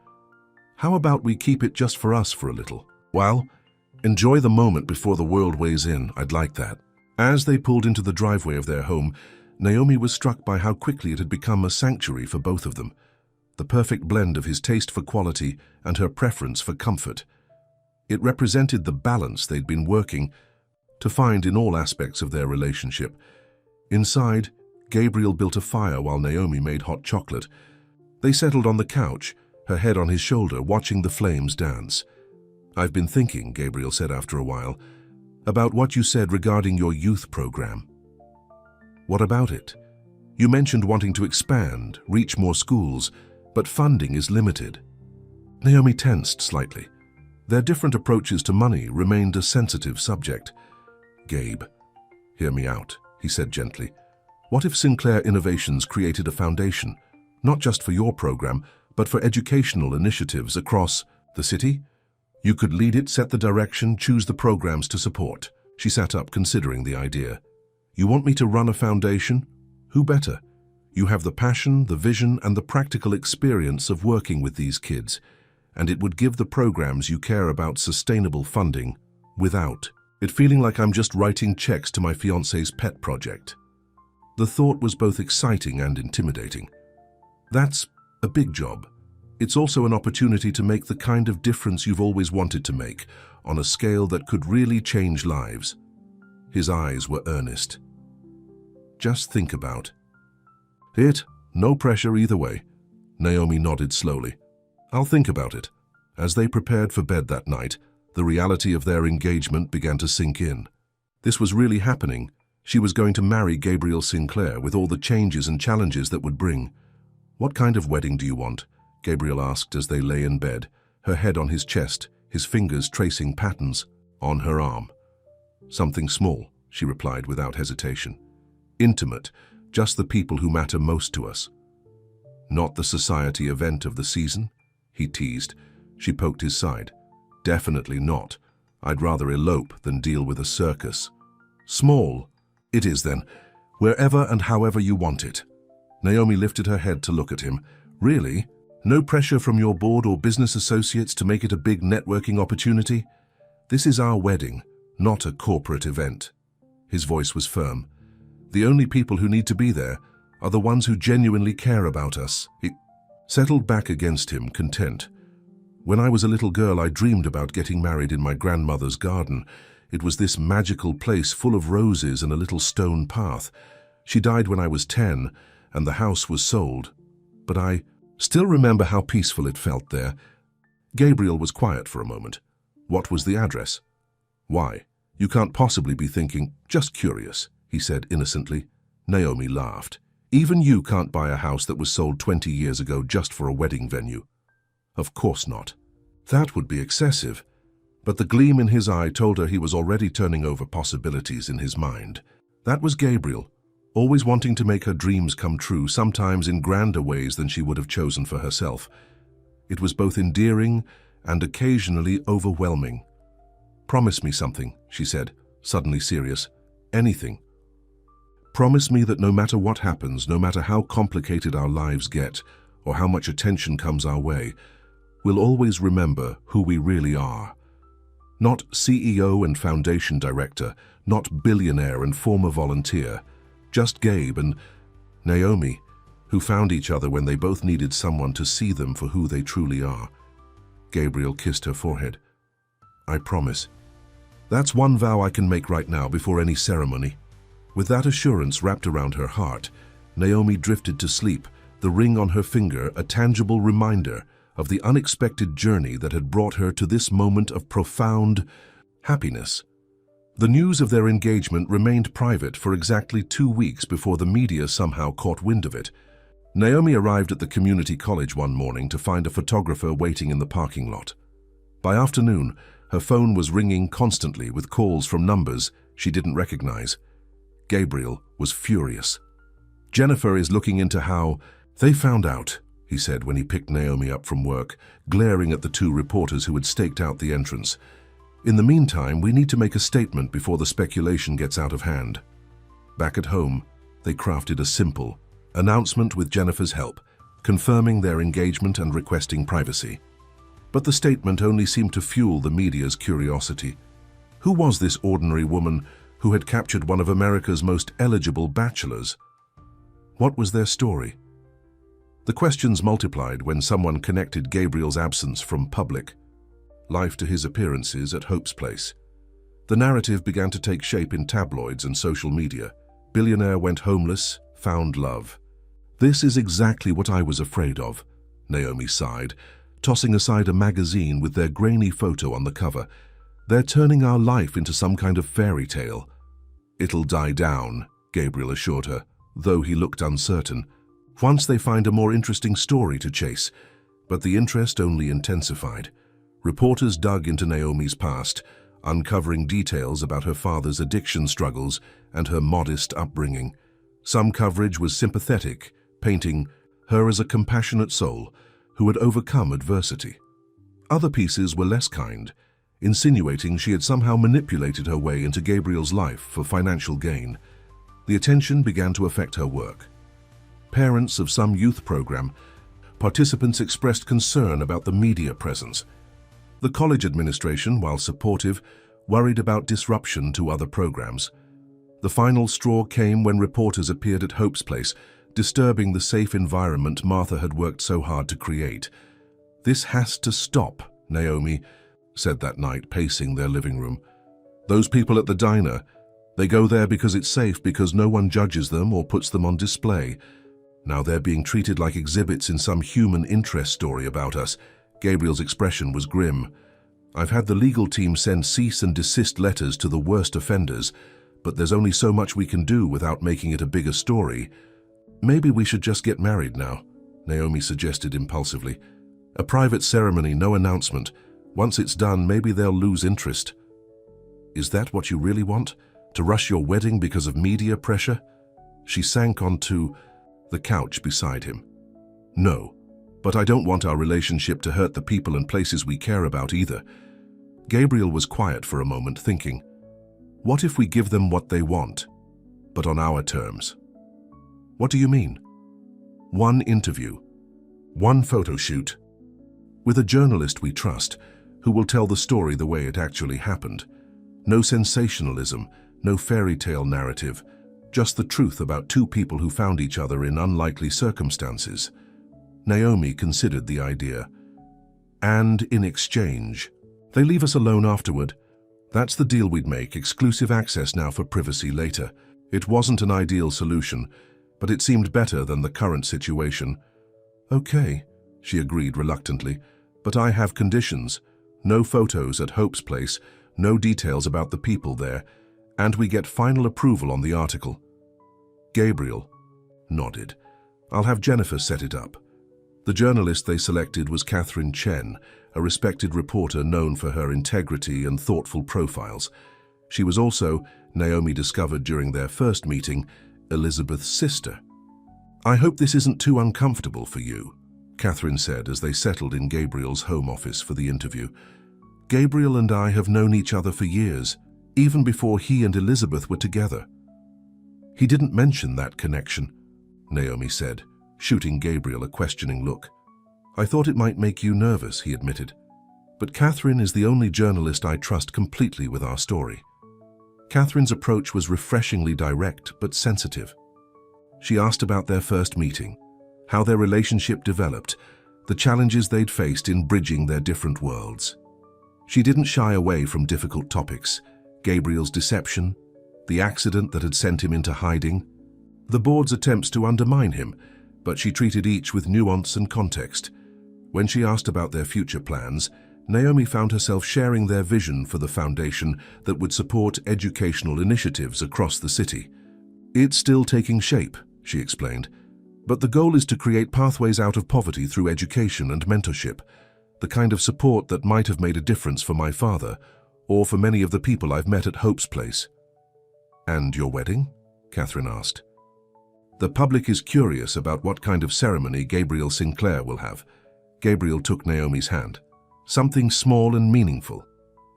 How about we keep it just for us for a little? Well, enjoy the moment before the world weighs in. I'd like that." As they pulled into the driveway of their home, Naomi was struck by how quickly it had become a sanctuary for both of them. The perfect blend of his taste for quality and her preference for comfort. It represented the balance they'd been working to find in all aspects of their relationship. Inside, Gabriel built a fire while Naomi made hot chocolate. They settled on the couch, her head on his shoulder, watching the flames dance. "I've been thinking," Gabriel said after a while, "about what you said regarding your youth program." "What about it? You mentioned wanting to expand, reach more schools, but funding is limited." Naomi tensed slightly. Their different approaches to money remained a sensitive subject. "Gabe, hear me out," he said gently. "What if Sinclair Innovations created a foundation, not just for your program, but for educational initiatives across the city? You could lead it, set the direction, choose the programs to support." She sat up, considering the idea. "You want me to run a foundation? Who better? You have the passion, the vision, and the practical experience of working with these kids, and it would give the programs you care about sustainable funding without it feeling like I'm just writing checks to my fiancé's pet project." The thought was both exciting and intimidating. "That's a big job." It's also an opportunity to make the kind of difference you've always wanted to make, on a scale that could really change lives. His eyes were earnest. Just think about it. No pressure either way. Naomi nodded slowly. I'll think about it. As they prepared for bed that night, the reality of their engagement began to sink in. This was really happening. She was going to marry Gabriel Sinclair with all the changes and challenges that would bring. What kind of wedding do you want? Gabriel asked as they lay in bed, her head on his chest, his fingers tracing patterns on her arm. Something small, she replied without hesitation. Intimate, just the people who matter most to us. Not the society event of the season? He teased. She poked his side. Definitely not. I'd rather elope than deal with a circus. Small. It is then. Wherever and however you want it. Naomi lifted her head to look at him. Really? No pressure from your board or business associates to make it a big networking opportunity? This is our wedding, not a corporate event. His voice was firm. The only people who need to be there are the ones who genuinely care about us. He settled back against him, content. When I was a little girl, I dreamed about getting married in my grandmother's garden. It was this magical place full of roses and a little stone path. She died when I was 10, and the house was sold. But I still remember how peaceful it felt there. Gabriel was quiet for a moment. What was the address? Why? You can't possibly be thinking, just curious, he said innocently. Naomi laughed. Even you can't buy a house that was sold 20 years ago just for a wedding venue. Of course not. That would be excessive. But the gleam in his eye told her he was already turning over possibilities in his mind. That was Gabriel, always wanting to make her dreams come true, sometimes in grander ways than she would have chosen for herself. It was both endearing and occasionally overwhelming. Promise me something, she said, suddenly serious. Anything. Promise me that no matter what happens, no matter how complicated our lives get, or how much attention comes our way, we'll always remember who we really are. Not CEO and foundation director, not billionaire and former volunteer, just Gabe and Naomi, who found each other when they both needed someone to see them for who they truly are. Gabriel kissed her forehead. I promise. That's one vow I can make right now before any ceremony. With that assurance wrapped around her heart, Naomi drifted to sleep, the ring on her finger a tangible reminder of the unexpected journey that had brought her to this moment of profound happiness. The news of their engagement remained private for exactly 2 weeks before the media somehow caught wind of it. Naomi arrived at the community college one morning to find a photographer waiting in the parking lot. By afternoon, her phone was ringing constantly with calls from numbers she didn't recognize. Gabriel was furious. Jennifer is looking into how they found out, he said when he picked Naomi up from work, glaring at the 2 reporters who had staked out the entrance. In the meantime, we need to make a statement before the speculation gets out of hand. Back at home, they crafted a simple announcement with Jennifer's help, confirming their engagement and requesting privacy. But the statement only seemed to fuel the media's curiosity. Who was this ordinary woman who had captured one of America's most eligible bachelors? What was their story? The questions multiplied when someone connected Gabriel's absence from public life to his appearances at Hope's place. The narrative began to take shape in tabloids and social media. Billionaire went homeless, found love. This is exactly what I was afraid of, Naomi sighed, tossing aside a magazine with their grainy photo on the cover. They're turning our life into some kind of fairy tale. It'll die down, Gabriel assured her, though he looked uncertain. Once they find a more interesting story to chase. But the interest only intensified. Reporters dug into Naomi's past, uncovering details about her father's addiction struggles and her modest upbringing. Some coverage was sympathetic, painting her as a compassionate soul who had overcome adversity. Other pieces were less kind, insinuating she had somehow manipulated her way into Gabriel's life for financial gain. The attention began to affect her work. Parents of some youth program, participants expressed concern about the media presence. The college administration, while supportive, worried about disruption to other programs. The final straw came when reporters appeared at Hope's place, disturbing the safe environment Martha had worked so hard to create. "This has to stop," Naomi said that night, pacing their living room. "Those people at the diner, they go there because it's safe, because no one judges them or puts them on display. Now they're being treated like exhibits in some human interest story about us." Gabriel's expression was grim. "I've had the legal team send cease and desist letters to the worst offenders, but there's only so much we can do without making it a bigger story. Maybe we should just get married now," Naomi suggested impulsively. "A private ceremony, no announcement. Once it's done, maybe they'll lose interest." "Is that what you really want? To rush your wedding because of media pressure?" She sank onto the couch beside him. "No, but I don't want our relationship to hurt the people and places we care about either." Gabriel was quiet for a moment, thinking, what if we give them what they want, but on our terms? "What do you mean?" "One interview, one photo shoot, with a journalist we trust, who will tell the story the way it actually happened. No sensationalism, no fairy tale narrative, just the truth about two people who found each other in unlikely circumstances." Naomi considered the idea. "And in exchange, they leave us alone afterward. That's the deal we'd make, exclusive access now for privacy later." It wasn't an ideal solution, but it seemed better than the current situation. "Okay," she agreed reluctantly, "but I have conditions. No photos at Hope's place, no details about the people there, and we get final approval on the article." Gabriel nodded. "I'll have Jennifer set it up." The journalist they selected was Catherine Chen, a respected reporter known for her integrity and thoughtful profiles. She was also, Naomi discovered during their first meeting, Elizabeth's sister. "I hope this isn't too uncomfortable for you," Catherine said as they settled in Gabriel's home office for the interview. "Gabriel and I have known each other for years, even before he and Elizabeth were together." "He didn't mention that connection," Naomi said, shooting Gabriel a questioning look. "I thought it might make you nervous," he admitted. "But Catherine is the only journalist I trust completely with our story." Catherine's approach was refreshingly direct but sensitive. She asked about their first meeting, how their relationship developed, the challenges they'd faced in bridging their different worlds. She didn't shy away from difficult topics: Gabriel's deception, the accident that had sent him into hiding, the board's attempts to undermine him, but she treated each with nuance and context. When she asked about their future plans, Naomi found herself sharing their vision for the foundation that would support educational initiatives across the city. "It's still taking shape," she explained, "but the goal is to create pathways out of poverty through education and mentorship, the kind of support that might have made a difference for my father, or for many of the people I've met at Hope's place." "And your wedding?" Catherine asked. "The public is curious about what kind of ceremony Gabriel Sinclair will have." Gabriel took Naomi's hand. "Something small and meaningful.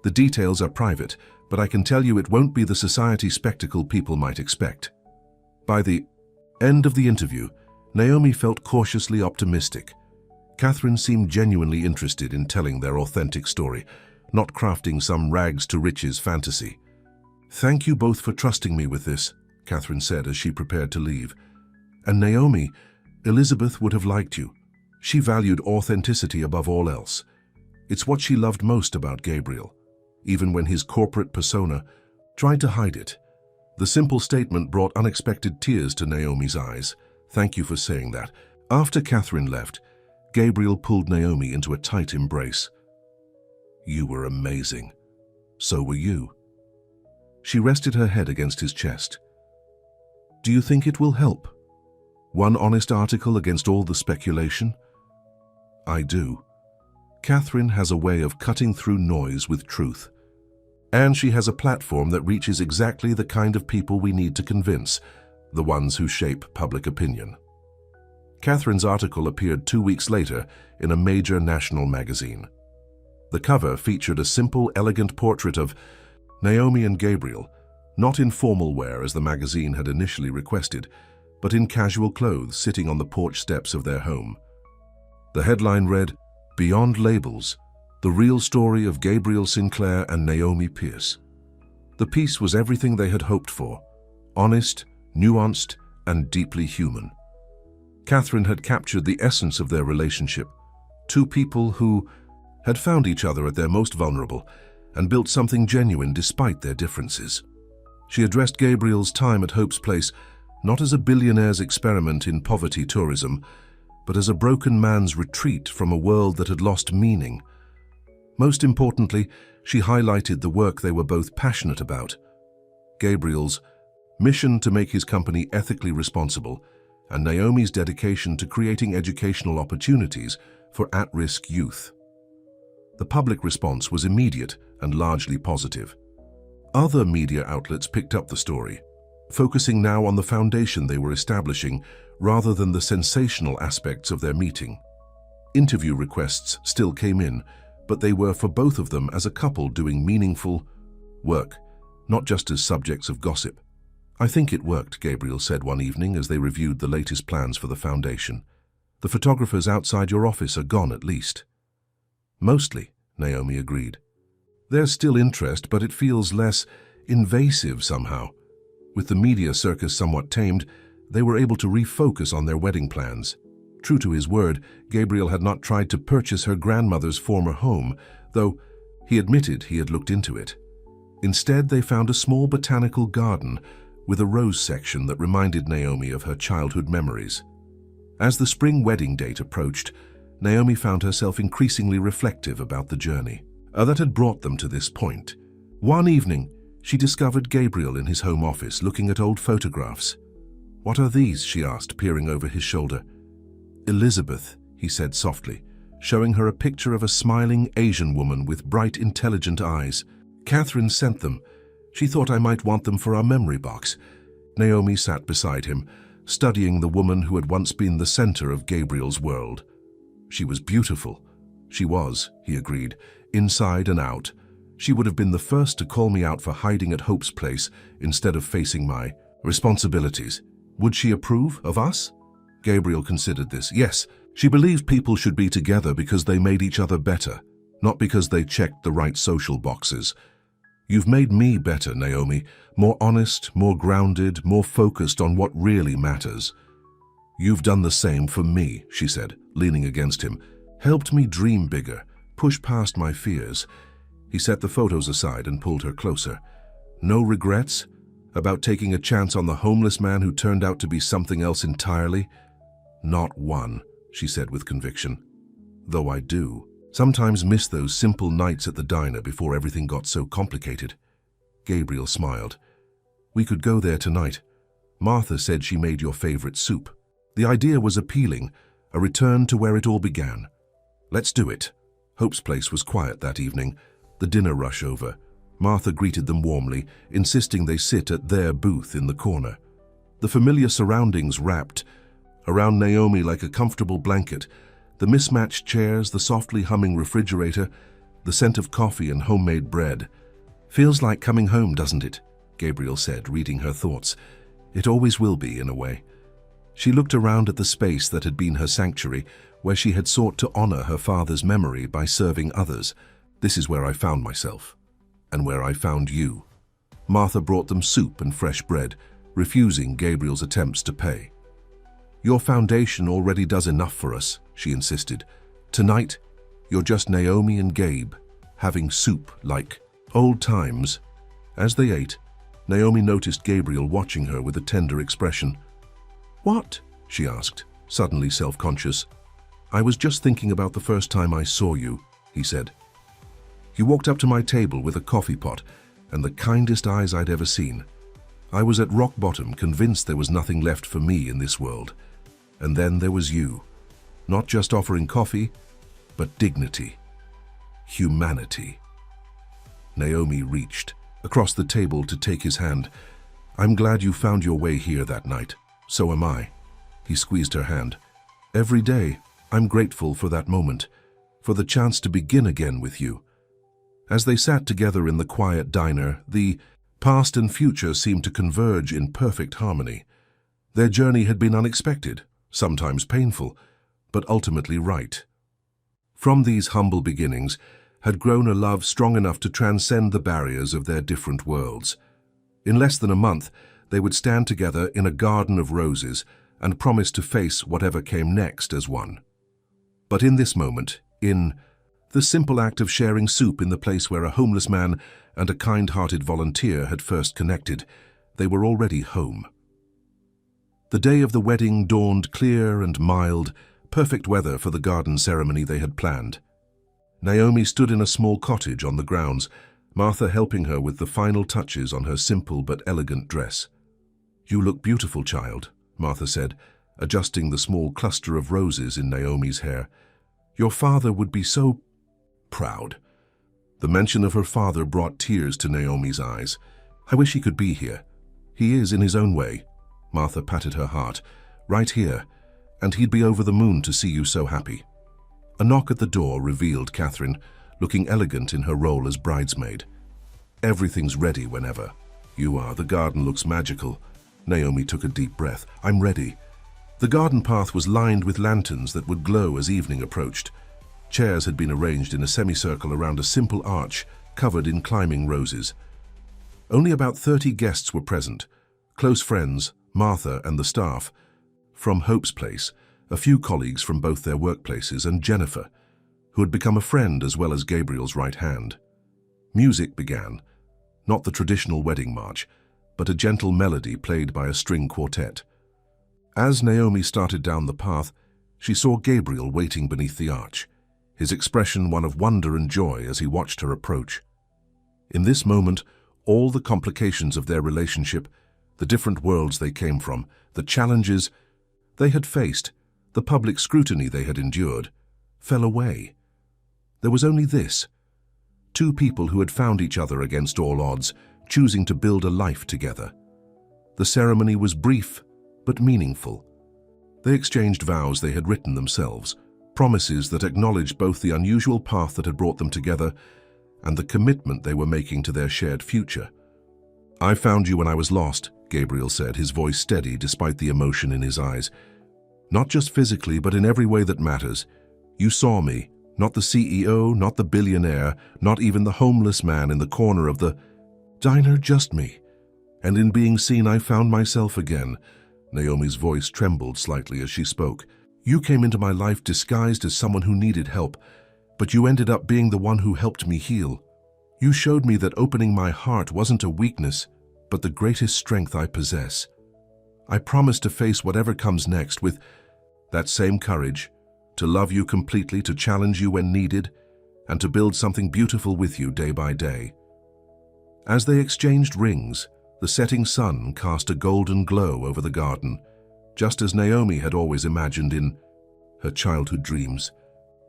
The details are private, but I can tell you it won't be the society spectacle people might expect." By the end of the interview, Naomi felt cautiously optimistic. Catherine seemed genuinely interested in telling their authentic story, not crafting some rags-to-riches fantasy. "Thank you both for trusting me with this," Catherine said as she prepared to leave. "And Naomi, Elizabeth would have liked you. She valued authenticity above all else. It's what she loved most about Gabriel, even when his corporate persona tried to hide it." The simple statement brought unexpected tears to Naomi's eyes. "Thank you for saying that." After Catherine left, Gabriel pulled Naomi into a tight embrace. "You were amazing. So were you." She rested her head against his chest. "Do you think it will help? One honest article against all the speculation?" "I do. Catherine has a way of cutting through noise with truth. And she has a platform that reaches exactly the kind of people we need to convince, the ones who shape public opinion." Catherine's article appeared 2 weeks later in a major national magazine. The cover featured a simple, elegant portrait of Naomi and Gabriel, not in formal wear as the magazine had initially requested, but in casual clothes sitting on the porch steps of their home. The headline read, "Beyond Labels, the real story of Gabriel Sinclair and Naomi Pierce." The piece was everything they had hoped for: honest, nuanced, and deeply human. Catherine had captured the essence of their relationship: Two people who had found each other at their most vulnerable and built something genuine despite their differences. She addressed Gabriel's time at Hope's Place not as a billionaire's experiment in poverty tourism, but as a broken man's retreat from a world that had lost meaning. Most importantly, she highlighted the work they were both passionate about: Gabriel's mission to make his company ethically responsible, and Naomi's dedication to creating educational opportunities for at-risk youth. The public response was immediate and largely positive. Other media outlets picked up the story, focusing now on the foundation they were establishing rather than the sensational aspects of their meeting. Interview requests still came in, but they were for both of them as a couple doing meaningful work, not just as subjects of gossip. "I think it worked," Gabriel said one evening as they reviewed the latest plans for the foundation. "The photographers outside your office are gone at least." "Mostly," Naomi agreed. "There's still interest, but it feels less invasive somehow." With the media circus somewhat tamed, they were able to refocus on their wedding plans. True to his word, Gabriel had not tried to purchase her grandmother's former home, though he admitted he had looked into it. Instead, they found a small botanical garden with a rose section that reminded Naomi of her childhood memories. As the spring wedding date approached, Naomi found herself increasingly reflective about the journey that had brought them to this point. One evening, she discovered Gabriel in his home office looking at old photographs. "What are these?" she asked, peering over his shoulder. "Elizabeth," he said softly, showing her a picture of a smiling Asian woman with bright, intelligent eyes. "Catherine sent them. She thought I might want them for our memory box." Naomi sat beside him, studying the woman who had once been the center of Gabriel's world. She was beautiful. She was, he agreed, inside and out. She would have been the first to call me out for hiding at Hope's Place instead of facing my responsibilities. Would she approve of us? Gabriel considered this. Yes, she believed people should be together because they made each other better, not because they checked the right social boxes. "You've made me better, Naomi, more honest, more grounded, more focused on what really matters." "You've done the same for me," she said, leaning against him. "Helped me dream bigger, push past my fears." He set the photos aside and pulled her closer. "No regrets about taking a chance on the homeless man who turned out to be something else entirely?" "Not one," she said with conviction. "Though I do sometimes miss those simple nights at the diner before everything got so complicated." Gabriel smiled. "We could go there tonight. Martha said she made your favorite soup." The idea was appealing, a return to where it all began. "Let's do it." Hope's Place was quiet that evening, the dinner rush over. Martha greeted them warmly, insisting they sit at their booth in the corner. The familiar surroundings wrapped around Naomi like a comfortable blanket. The mismatched chairs, the softly humming refrigerator, the scent of coffee and homemade bread. "Feels like coming home, doesn't it?" Gabriel said, reading her thoughts. "It always will be, in a way." She looked around at the space that had been her sanctuary, where she had sought to honor her father's memory by serving others. "This is where I found myself, and where I found you." Martha brought them soup and fresh bread, refusing Gabriel's attempts to pay. "Your foundation already does enough for us," she insisted. "Tonight, you're just Naomi and Gabe, having soup like old times." As they ate, Naomi noticed Gabriel watching her with a tender expression. "What?" she asked, suddenly self-conscious. "I was just thinking about the first time I saw you," he said. "You walked up to my table with a coffee pot and the kindest eyes I'd ever seen. I was at rock bottom, convinced there was nothing left for me in this world. And then there was you, not just offering coffee, but dignity, humanity." Naomi reached across the table to take his hand. "I'm glad you found your way here that night. So am I." He squeezed her hand. "Every day, I'm grateful for that moment, for the chance to begin again with you." As they sat together in the quiet diner, the past and future seemed to converge in perfect harmony. Their journey had been unexpected, sometimes painful, but ultimately right. From these humble beginnings had grown a love strong enough to transcend the barriers of their different worlds. In less than a month, they would stand together in a garden of roses and promise to face whatever came next as one. But in this moment, in the simple act of sharing soup in the place where a homeless man and a kind-hearted volunteer had first connected, they were already home. The day of the wedding dawned clear and mild, perfect weather for the garden ceremony they had planned. Naomi stood in a small cottage on the grounds, Martha helping her with the final touches on her simple but elegant dress. "You look beautiful, child," Martha said, adjusting the small cluster of roses in Naomi's hair. "Your father would be so proud." The mention of her father brought tears to Naomi's eyes. "I wish he could be here. He is in his own way." Martha patted her heart. "Right here, and he'd be over the moon to see you so happy." A knock at the door revealed Catherine, looking elegant in her role as bridesmaid. "Everything's ready whenever you are. The garden looks magical." Naomi took a deep breath. "I'm ready." The garden path was lined with lanterns that would glow as evening approached. Chairs had been arranged in a semicircle around a simple arch covered in climbing roses. Only about 30 guests were present, close friends, Martha and the staff. From Hope's place, a few colleagues from both their workplaces, and Jennifer, who had become a friend as well as Gabriel's right hand. Music began, not the traditional wedding march, but a gentle melody played by a string quartet. As Naomi started down the path, she saw Gabriel waiting beneath the arch, his expression one of wonder and joy as he watched her approach. In this moment, all the complications of their relationship, the different worlds they came from, the challenges they had faced, the public scrutiny they had endured, fell away. There was only this: two people who had found each other against all odds, choosing to build a life together. The ceremony was brief but meaningful. They exchanged vows they had written themselves, promises that acknowledged both the unusual path that had brought them together and the commitment they were making to their shared future. "I found you when I was lost," Gabriel said, his voice steady despite the emotion in his eyes. "Not just physically, but in every way that matters. You saw me, not the CEO, not the billionaire, not even the homeless man in the corner of the diner, just me. And in being seen, I found myself again." Naomi's voice trembled slightly as she spoke. "You came into my life disguised as someone who needed help, but you ended up being the one who helped me heal. You showed me that opening my heart wasn't a weakness, but the greatest strength I possess. I promise to face whatever comes next with that same courage, to love you completely, to challenge you when needed, and to build something beautiful with you day by day." As they exchanged rings, the setting sun cast a golden glow over the garden, just as Naomi had always imagined in her childhood dreams.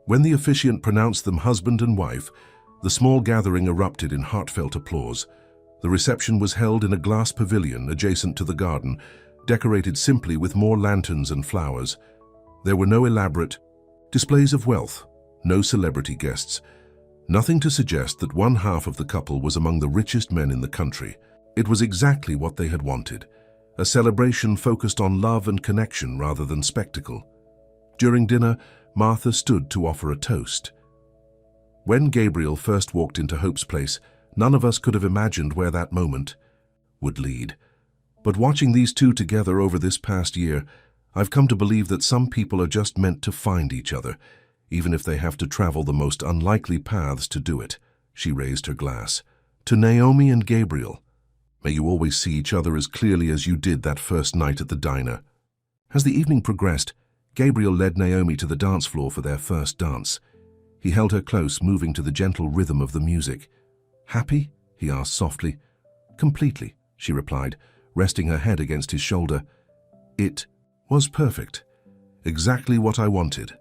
When the officiant pronounced them husband and wife, the small gathering erupted in heartfelt applause. The reception was held in a glass pavilion adjacent to the garden, decorated simply with more lanterns and flowers. There were no elaborate displays of wealth, no celebrity guests, nothing to suggest that one half of the couple was among the richest men in the country. It was exactly what they had wanted, a celebration focused on love and connection rather than spectacle. During dinner, Martha stood to offer a toast. When Gabriel first walked into Hope's place, none of us could have imagined where that moment would lead. But watching these two together over this past year, I've come to believe that some people are just meant to find each other, even if they have to travel the most unlikely paths to do it. She raised her glass. "To Naomi and Gabriel, may you always see each other as clearly as you did that first night at the diner." As the evening progressed, Gabriel led Naomi to the dance floor for their first dance. He held her close, moving to the gentle rhythm of the music. "Happy?" he asked softly. "Completely," she replied, resting her head against his shoulder. "It was perfect. Exactly what I wanted."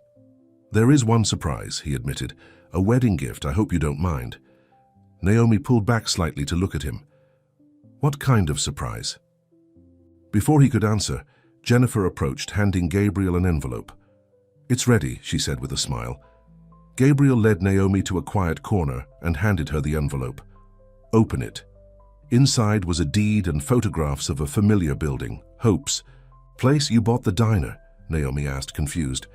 "There is one surprise," he admitted. "A wedding gift, I hope you don't mind." Naomi pulled back slightly to look at him. "What kind of surprise?" Before he could answer, Jennifer approached, handing Gabriel an envelope. "It's ready," she said with a smile. Gabriel led Naomi to a quiet corner and handed her the envelope. "Open it." Inside was a deed and photographs of a familiar building, Hope's. "Place you bought the diner?" Naomi asked, confused.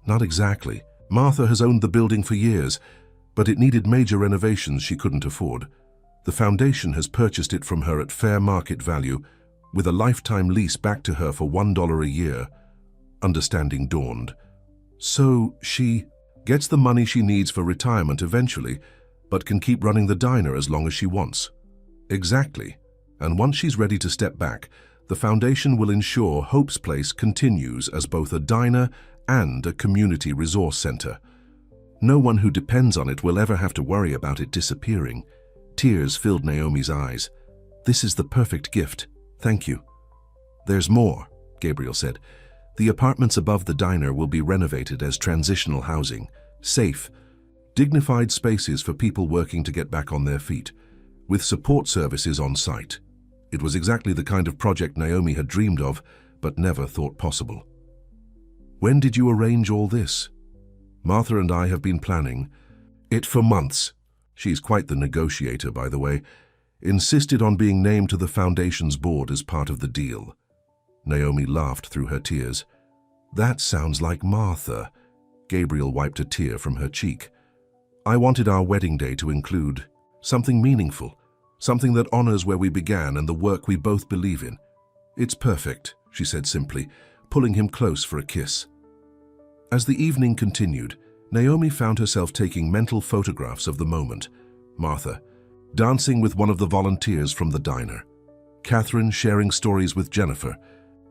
"Not exactly. Martha has owned the building for years, but it needed major renovations she couldn't afford. The foundation has purchased it from her at fair market value, with a lifetime lease back to her for $1 a year." Understanding dawned. So she gets the money she needs for retirement eventually, but can keep running the diner as long as she wants. Exactly. And once she's ready to step back, the foundation will ensure Hope's Place continues as both a diner and a community resource center. No one who depends on it will ever have to worry about it disappearing. Tears filled Naomi's eyes. This is the perfect gift. Thank you. There's more, Gabriel said. The apartments above the diner will be renovated as transitional housing, safe, dignified spaces for people working to get back on their feet, with support services on site. It was exactly the kind of project Naomi had dreamed of, but never thought possible. When did you arrange all this? Martha and I have been planning it for months. She's quite the negotiator, by the way. Insisted on being named to the foundation's board as part of the deal. Naomi laughed through her tears. That sounds like Martha. Gabriel wiped a tear from her cheek. I wanted our wedding day to include something meaningful, something that honors where we began and the work we both believe in. It's perfect, she said simply, pulling him close for a kiss. As the evening continued, Naomi found herself taking mental photographs of the moment. Martha, dancing with one of the volunteers from the diner. Catherine sharing stories with Jennifer.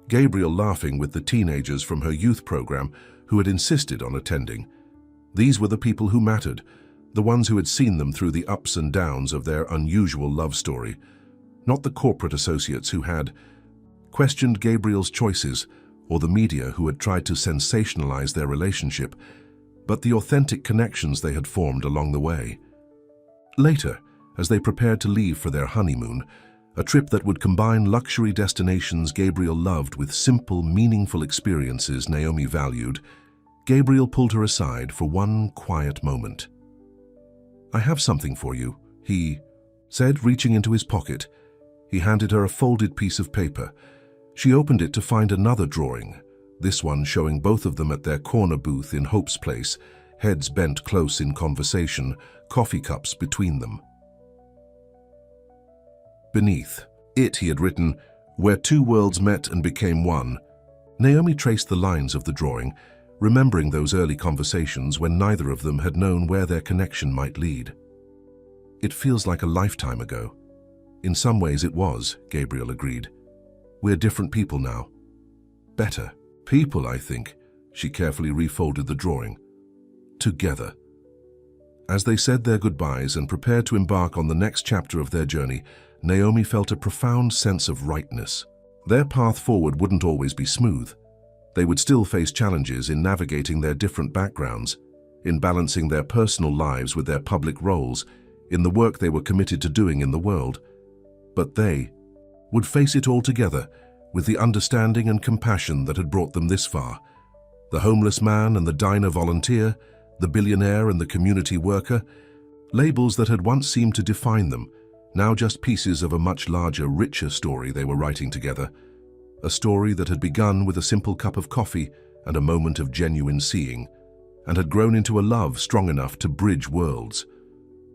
Gabriel laughing with the teenagers from her youth program who had insisted on attending. These were the people who mattered, the ones who had seen them through the ups and downs of their unusual love story, not the corporate associates who had questioned Gabriel's choices or the media who had tried to sensationalize their relationship, but the authentic connections they had formed along the way. Later, as they prepared to leave for their honeymoon, a trip that would combine luxury destinations Gabriel loved with simple, meaningful experiences Naomi valued, Gabriel pulled her aside for one quiet moment. I have something for you, he said, reaching into his pocket. He handed her a folded piece of paper. She opened it to find another drawing, this one showing both of them at their corner booth in Hope's Place, heads bent close in conversation, coffee cups between them. Beneath it, he had written, "Where two worlds met and became one." Naomi traced the lines of the drawing, remembering those early conversations when neither of them had known where their connection might lead. It feels like a lifetime ago. In some ways it was, Gabriel agreed. We're different people now. Better people, I think. She carefully refolded the drawing. Together. As they said their goodbyes and prepared to embark on the next chapter of their journey, Naomi felt a profound sense of rightness. Their path forward wouldn't always be smooth. They would still face challenges in navigating their different backgrounds, in balancing their personal lives with their public roles, in the work they were committed to doing in the world. But they would face it all together, with the understanding and compassion that had brought them this far. The homeless man and the diner volunteer, the billionaire and the community worker, labels that had once seemed to define them, now just pieces of a much larger, richer story they were writing together. A story that had begun with a simple cup of coffee and a moment of genuine seeing, and had grown into a love strong enough to bridge worlds.